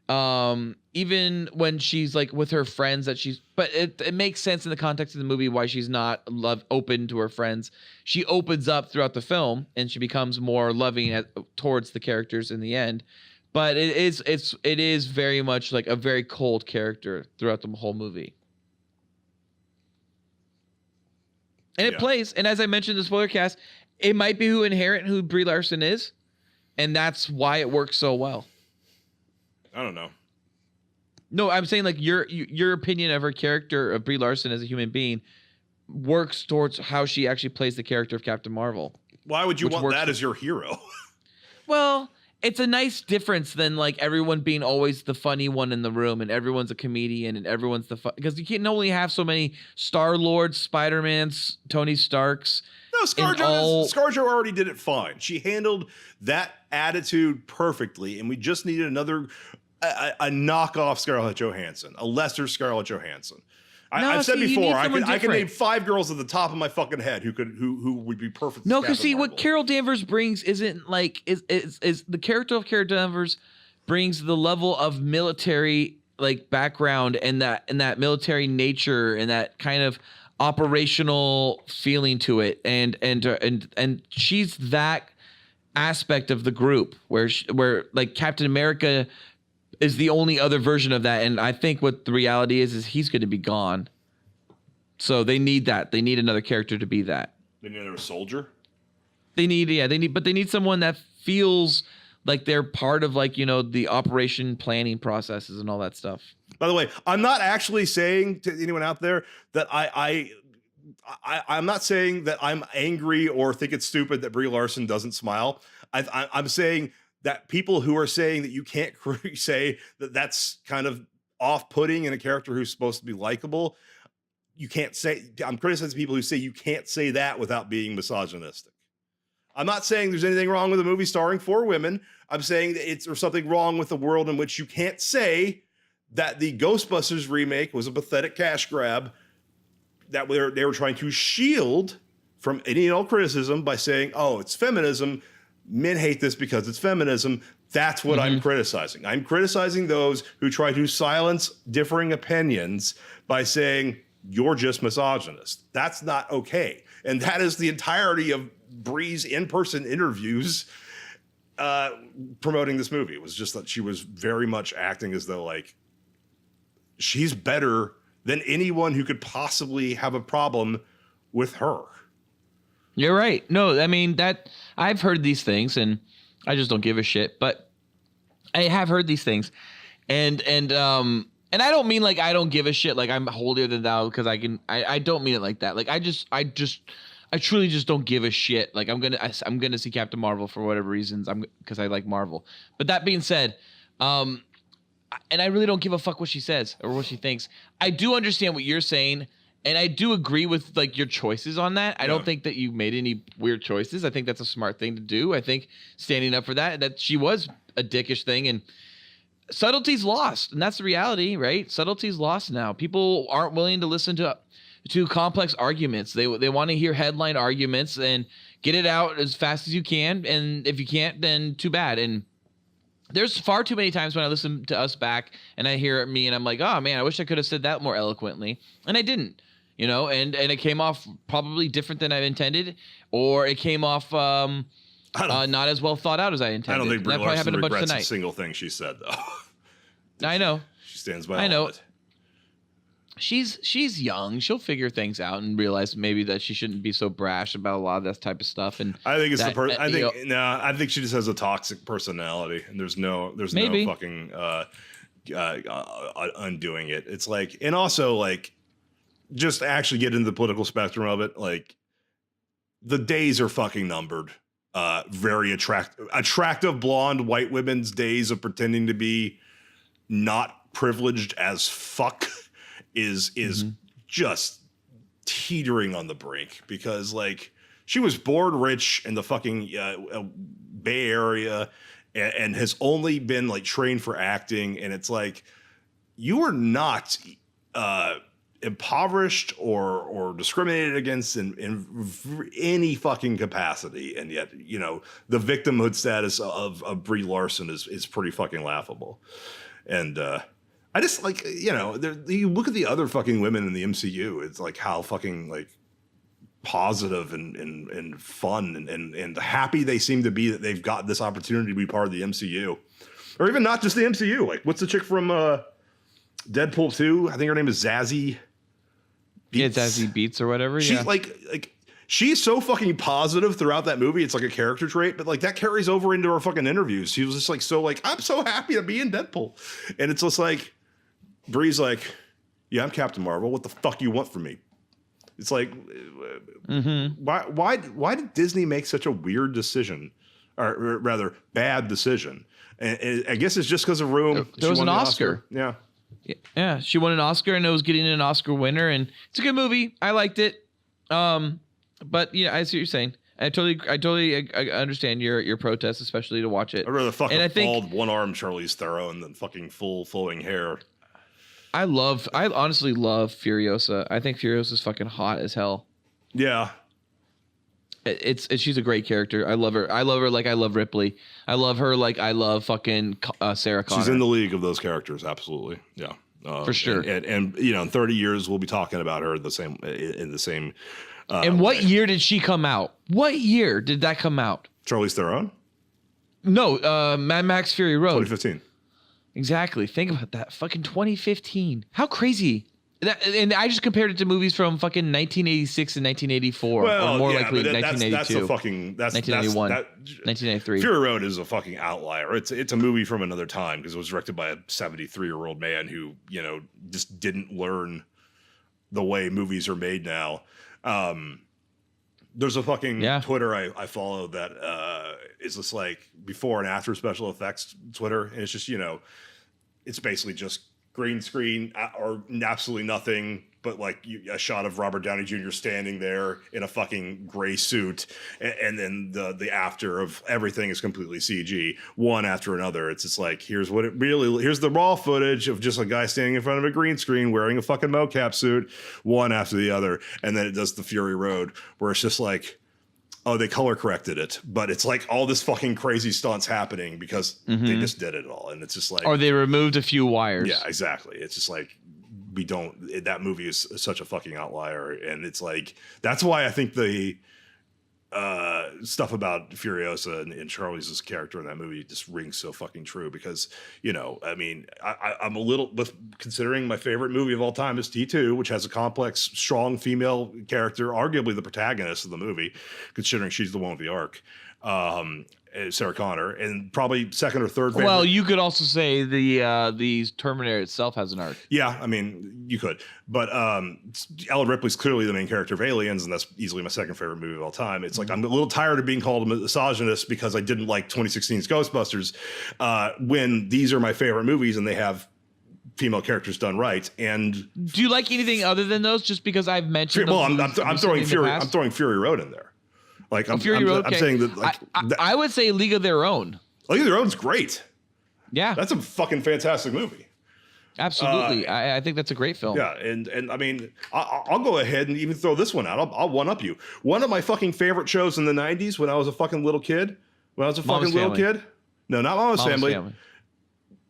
Speaker 2: Even when she's like with her friends, but it makes sense in the context of the movie why she's not open to her friends. She opens up throughout the film, and she becomes more loving towards the characters in the end. But it is very much like a very cold character throughout the whole movie. And it plays. And as I mentioned in the spoiler cast, it might be who Brie Larson is. And that's why it works so well.
Speaker 1: I don't know.
Speaker 2: No, I'm saying like your opinion of her character of Brie Larson as a human being works towards how she actually plays the character of Captain Marvel.
Speaker 1: Why would you want that as your hero?
Speaker 2: Well, it's a nice difference than like everyone being always the funny one in the room and everyone's a comedian and everyone's because you can only have so many Star-Lords, Spider-Mans, Tony Starks.
Speaker 1: No, ScarJo already did it fine. She handled that attitude perfectly, and we just needed another a knockoff Scarlett Johansson, a lesser Scarlett Johansson. I've said before, I can name 5 girls at the top of my fucking head who would be perfect.
Speaker 2: No, because see, what Carol Danvers brings isn't like is the character of Carol Danvers brings the level of military like background and that military nature and that kind of operational feeling to it, and she's that aspect of the group where like Captain America is the only other version of that. And I think what the reality is he's going to be gone. So they need that. They need another character to be that.
Speaker 1: They need another soldier.
Speaker 2: They need someone that feels like they're part of like, you know, the operation planning processes and all that stuff.
Speaker 1: By the way, I'm not actually saying to anyone out there that I'm not saying that I'm angry or think it's stupid that Brie Larson doesn't smile. I'm saying that people who are saying that you can't say that that's kind of off-putting in a character who's supposed to be likable, you can't say. I'm criticizing people who say you can't say that without being misogynistic. I'm not saying there's anything wrong with a movie starring 4 women. I'm saying that there's something wrong with the world in which you can't say that the Ghostbusters remake was a pathetic cash grab that they were trying to shield from any and all criticism by saying, oh, it's feminism. Men hate this because it's feminism. That's what I'm criticizing. I'm criticizing those who try to silence differing opinions by saying, you're just misogynist. That's not okay. And that is the entirety of Brie's in-person interviews promoting this movie. It was just that she was very much acting as though like she's better than anyone who could possibly have a problem with her.
Speaker 2: You're right. No, I mean that I've heard these things and I just don't give a shit, but I have heard these things and I don't mean like I don't give a shit, like I'm holier than thou because I don't mean it like that. Like I truly just don't give a shit. Like I'm gonna see Captain Marvel for whatever reasons. Because I like Marvel. But that being said, and I really don't give a fuck what she says or what she thinks. I do understand what you're saying, and I do agree with like your choices on that. I don't think that you made any weird choices. I think that's a smart thing to do. I think standing up for that she was a dickish thing, and subtlety's lost, and that's the reality, right? Subtlety's lost now. People aren't willing to listen to complex arguments. They want to hear headline arguments and get it out as fast as you can, and if you can't, then too bad. And there's far too many times when I listen to us back and I hear me and I'm like, oh man, I wish I could have said that more eloquently, and I didn't, you know, and it came off probably different than I intended, or it came off not as well thought out as I intended.
Speaker 1: I don't think Brie
Speaker 2: that probably
Speaker 1: Larson
Speaker 2: happened a bunch
Speaker 1: regrets
Speaker 2: tonight.
Speaker 1: a single thing she said, though.
Speaker 2: I know.
Speaker 1: She stands by.
Speaker 2: I know.
Speaker 1: All of it.
Speaker 2: She's young. She'll figure things out and realize maybe that she shouldn't be so brash about a lot of that type of stuff. And
Speaker 1: I think it's I think she just has a toxic personality, and there's no fucking undoing it. It's like, and also like, just to actually get into the political spectrum of it, like, the days are fucking numbered. Very attractive blonde white women's days of pretending to be not privileged as fuck is just teetering on the brink, because like she was born rich in the fucking Bay Area and has only been like trained for acting, and it's like, you are not impoverished or discriminated against in any fucking capacity, and yet, you know, the victimhood status of Brie Larson is pretty fucking laughable. And I just like, you know, you look at the other fucking women in the MCU, it's like how fucking like positive and fun and happy they seem to be that they've got this opportunity to be part of the MCU, or even not just the MCU. Like, what's the chick from Deadpool 2? I think her name is Zazie Beats.
Speaker 2: It's Zazie Beats or whatever.
Speaker 1: She's like she's so fucking positive throughout that movie. It's like a character trait, but like that carries over into her fucking interviews. She was just like, so like, I'm so happy to be in Deadpool. And it's just like, Bree's like, yeah, I'm Captain Marvel. What the fuck you want from me? It's like, why did Disney make such a weird decision, or rather bad decision? And I guess it's just because of Room.
Speaker 2: There was an Oscar.
Speaker 1: Yeah.
Speaker 2: Yeah, she won an Oscar, and it was getting an Oscar winner, and it's a good movie. I liked it. But yeah, I see what you're saying. I understand your protest, especially to watch it.
Speaker 1: I'd rather fucking bald one-armed Charlize Theron than fucking full flowing hair.
Speaker 2: I honestly love Furiosa. I think Furiosa's fucking hot as hell.
Speaker 1: Yeah.
Speaker 2: She's a great character. I love her. I love her like I love Ripley. I love her like I love fucking Sarah Connor.
Speaker 1: She's in the league of those characters, absolutely. Yeah,
Speaker 2: for sure.
Speaker 1: And you know, in 30 years, we'll be talking about her in the same.
Speaker 2: And what year did she come out? What year did that come out?
Speaker 1: Charlize Theron?
Speaker 2: No, Mad Max Fury Road.
Speaker 1: 2015.
Speaker 2: Exactly. Think about that. Fucking 2015. How crazy. And I just compared it to movies from fucking 1986 and 1984. Or more likely 1982.
Speaker 1: That's a fucking... That's
Speaker 2: 1991. 1993.
Speaker 1: Fury Road is a fucking outlier. It's a movie from another time because it was directed by a 73-year-old man who, you know, just didn't learn the way movies are made now. There's a fucking Twitter I follow that is just like before and after special effects Twitter. And it's just, you know, it's basically just green screen or absolutely nothing, but like a shot of Robert Downey Jr. standing there in a fucking gray suit. And then the after of everything is completely CG, one after another. It's just like, here's the raw footage of just a guy standing in front of a green screen wearing a fucking mocap suit, one after the other. And then it does the Fury Road where it's just like, oh, they color corrected it, but it's like all this fucking crazy stunts happening because they just did it all. And it's just like,
Speaker 2: or they removed a few wires.
Speaker 1: Yeah, exactly. It's just like, that movie is such a fucking outlier. And it's like, that's why I think the stuff about Furiosa and Charlize's character in that movie just rings so fucking true because, you know, I mean, I'm a little, considering my favorite movie of all time is T2, which has a complex, strong female character, arguably the protagonist of the movie, considering she's the one with the arc. Sarah Connor, and probably second or third favorite.
Speaker 2: Well, you could also say the Terminator itself has an arc.
Speaker 1: Yeah, I mean, you could. But Ellen Ripley's clearly the main character of Aliens, and that's easily my second favorite movie of all time. It's like I'm a little tired of being called a misogynist because I didn't like 2016's Ghostbusters when these are my favorite movies and they have female characters done right. And
Speaker 2: do you like anything other than those? Just because I've mentioned
Speaker 1: I'm throwing Fury Road in there. Like I'm saying that like
Speaker 2: I would say League of Their Own.
Speaker 1: League of Their Own's great.
Speaker 2: Yeah,
Speaker 1: that's a fucking fantastic movie.
Speaker 2: Absolutely, I think that's a great film.
Speaker 1: Yeah, and I mean, I'll go ahead and even throw this one out. I'll one up you. One of my fucking favorite shows in the '90s when I was a fucking little kid. No, not Mama's Family.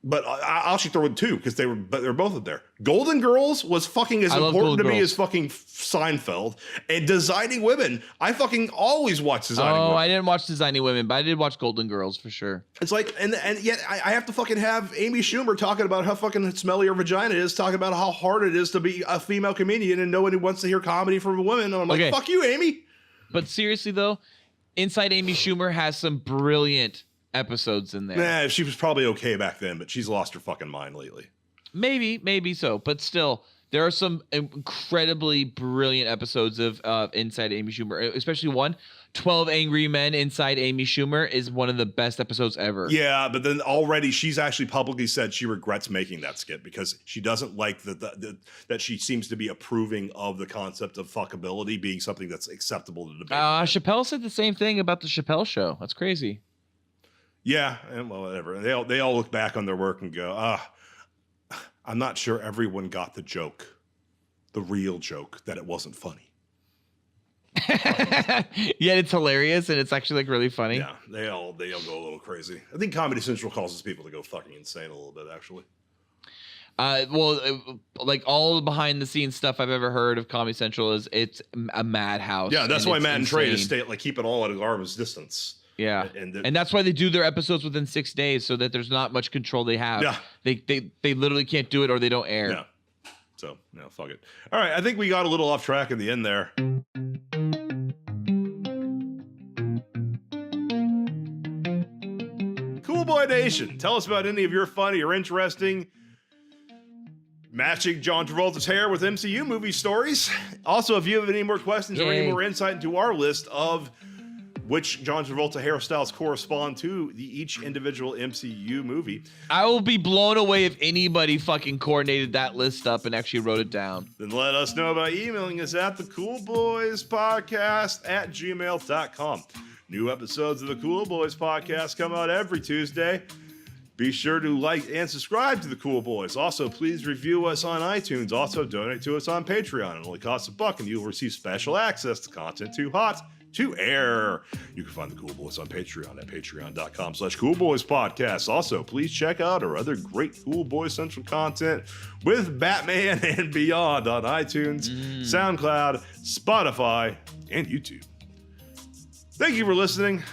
Speaker 1: But I'll actually throw in two because they're both up there. Golden Girls was fucking as important to me as fucking Seinfeld. And Designing Women, I fucking always watch Designing Women.
Speaker 2: Oh, I didn't watch Designing Women, but I did watch Golden Girls for sure.
Speaker 1: It's like, and yet I have to fucking have Amy Schumer talking about how fucking smelly her vagina is, talking about how hard it is to be a female comedian and nobody wants to hear comedy from a woman. And I'm like, fuck you, Amy.
Speaker 2: But seriously though, Inside Amy Schumer has some brilliant episodes in there.
Speaker 1: Nah, she was probably okay back then, but she's lost her fucking mind lately.
Speaker 2: Maybe so, but still, there are some incredibly brilliant episodes of Inside Amy Schumer, especially 12 Angry Men Inside Amy Schumer is one of the best episodes ever.
Speaker 1: Yeah, but then already she's actually publicly said she regrets making that skit because she doesn't like that she seems to be approving of the concept of fuckability being something that's acceptable to debate.
Speaker 2: Chappelle said the same thing about the Chappelle Show. That's crazy.
Speaker 1: Yeah, and well, whatever. They all look back on their work and go, I'm not sure everyone got the joke, the real joke, that it wasn't funny.
Speaker 2: Yet it's hilarious and it's actually like really funny.
Speaker 1: Yeah, they all go a little crazy. I think Comedy Central causes people to go fucking insane a little bit, actually.
Speaker 2: Like all the behind the scenes stuff I've ever heard of Comedy Central is it's a madhouse.
Speaker 1: Yeah, that's why Matt and Trey just keep it all at an arm's distance.
Speaker 2: Yeah, and that's why they do their episodes within 6 days so that there's not much control they have.
Speaker 1: Yeah,
Speaker 2: they literally can't do it or they don't air.
Speaker 1: Yeah. So, fuck it. All right, I think we got a little off track in the end there. Cool Boy Nation, tell us about any of your funny or interesting matching John Travolta's hair with MCU movie stories. Also, if you have any more questions or any more insight into our list of which John Travolta hairstyles correspond to each individual MCU movie.
Speaker 2: I will be blown away if anybody fucking coordinated that list up and actually wrote it down.
Speaker 1: Then let us know by emailing us at thecoolboyspodcast@gmail.com. New episodes of the Cool Boys Podcast come out every Tuesday. Be sure to like and subscribe to the Cool Boys. Also, please review us on iTunes. Also, donate to us on Patreon. It only costs $1 and you'll receive special access to content too hot to air. You can find the Cool Boys on Patreon at patreon.com/coolboyspodcast. Also, please check out our other great Cool Boys Central content with Batman and Beyond on iTunes, SoundCloud, Spotify, and YouTube. Thank you for listening.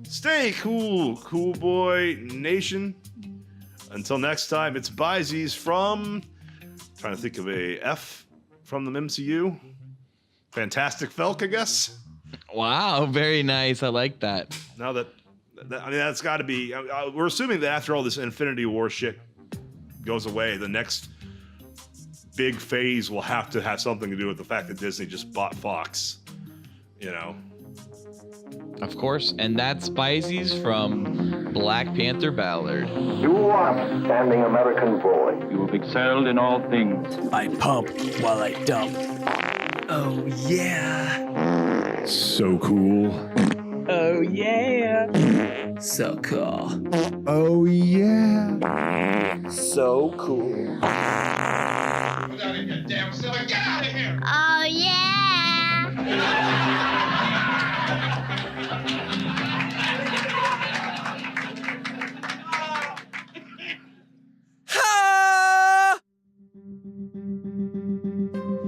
Speaker 1: Stay cool, Cool Boy Nation. Until next time, it's Byzies from, trying to think of a F from the MCU. Fantastic Felk, I guess.
Speaker 2: Wow, very nice. I like that.
Speaker 1: Now that's got to be, we're assuming that after all this Infinity War shit goes away, the next big phase will have to have something to do with the fact that Disney just bought Fox,
Speaker 2: Of course, and that's Spicy's from Black Panther Ballad.
Speaker 14: You are a standing American boy.
Speaker 10: You have excelled in all things.
Speaker 6: I pump while I dump. Oh, yeah.
Speaker 3: So cool.
Speaker 6: Oh, yeah. So cool.
Speaker 3: Oh, yeah.
Speaker 6: So cool.
Speaker 4: Get out of here, damn silly. Get out of here!
Speaker 7: Oh, yeah.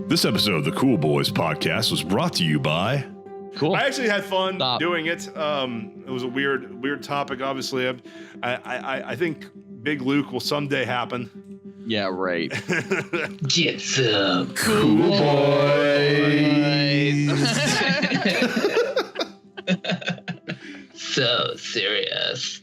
Speaker 3: This episode of the Cool Boys Podcast was brought to you by...
Speaker 2: Cool.
Speaker 1: I actually had fun doing it. It was a weird topic, obviously. I think Big Luke will someday happen.
Speaker 2: Yeah, right.
Speaker 6: Get some
Speaker 2: Cool Boys.
Speaker 6: So serious.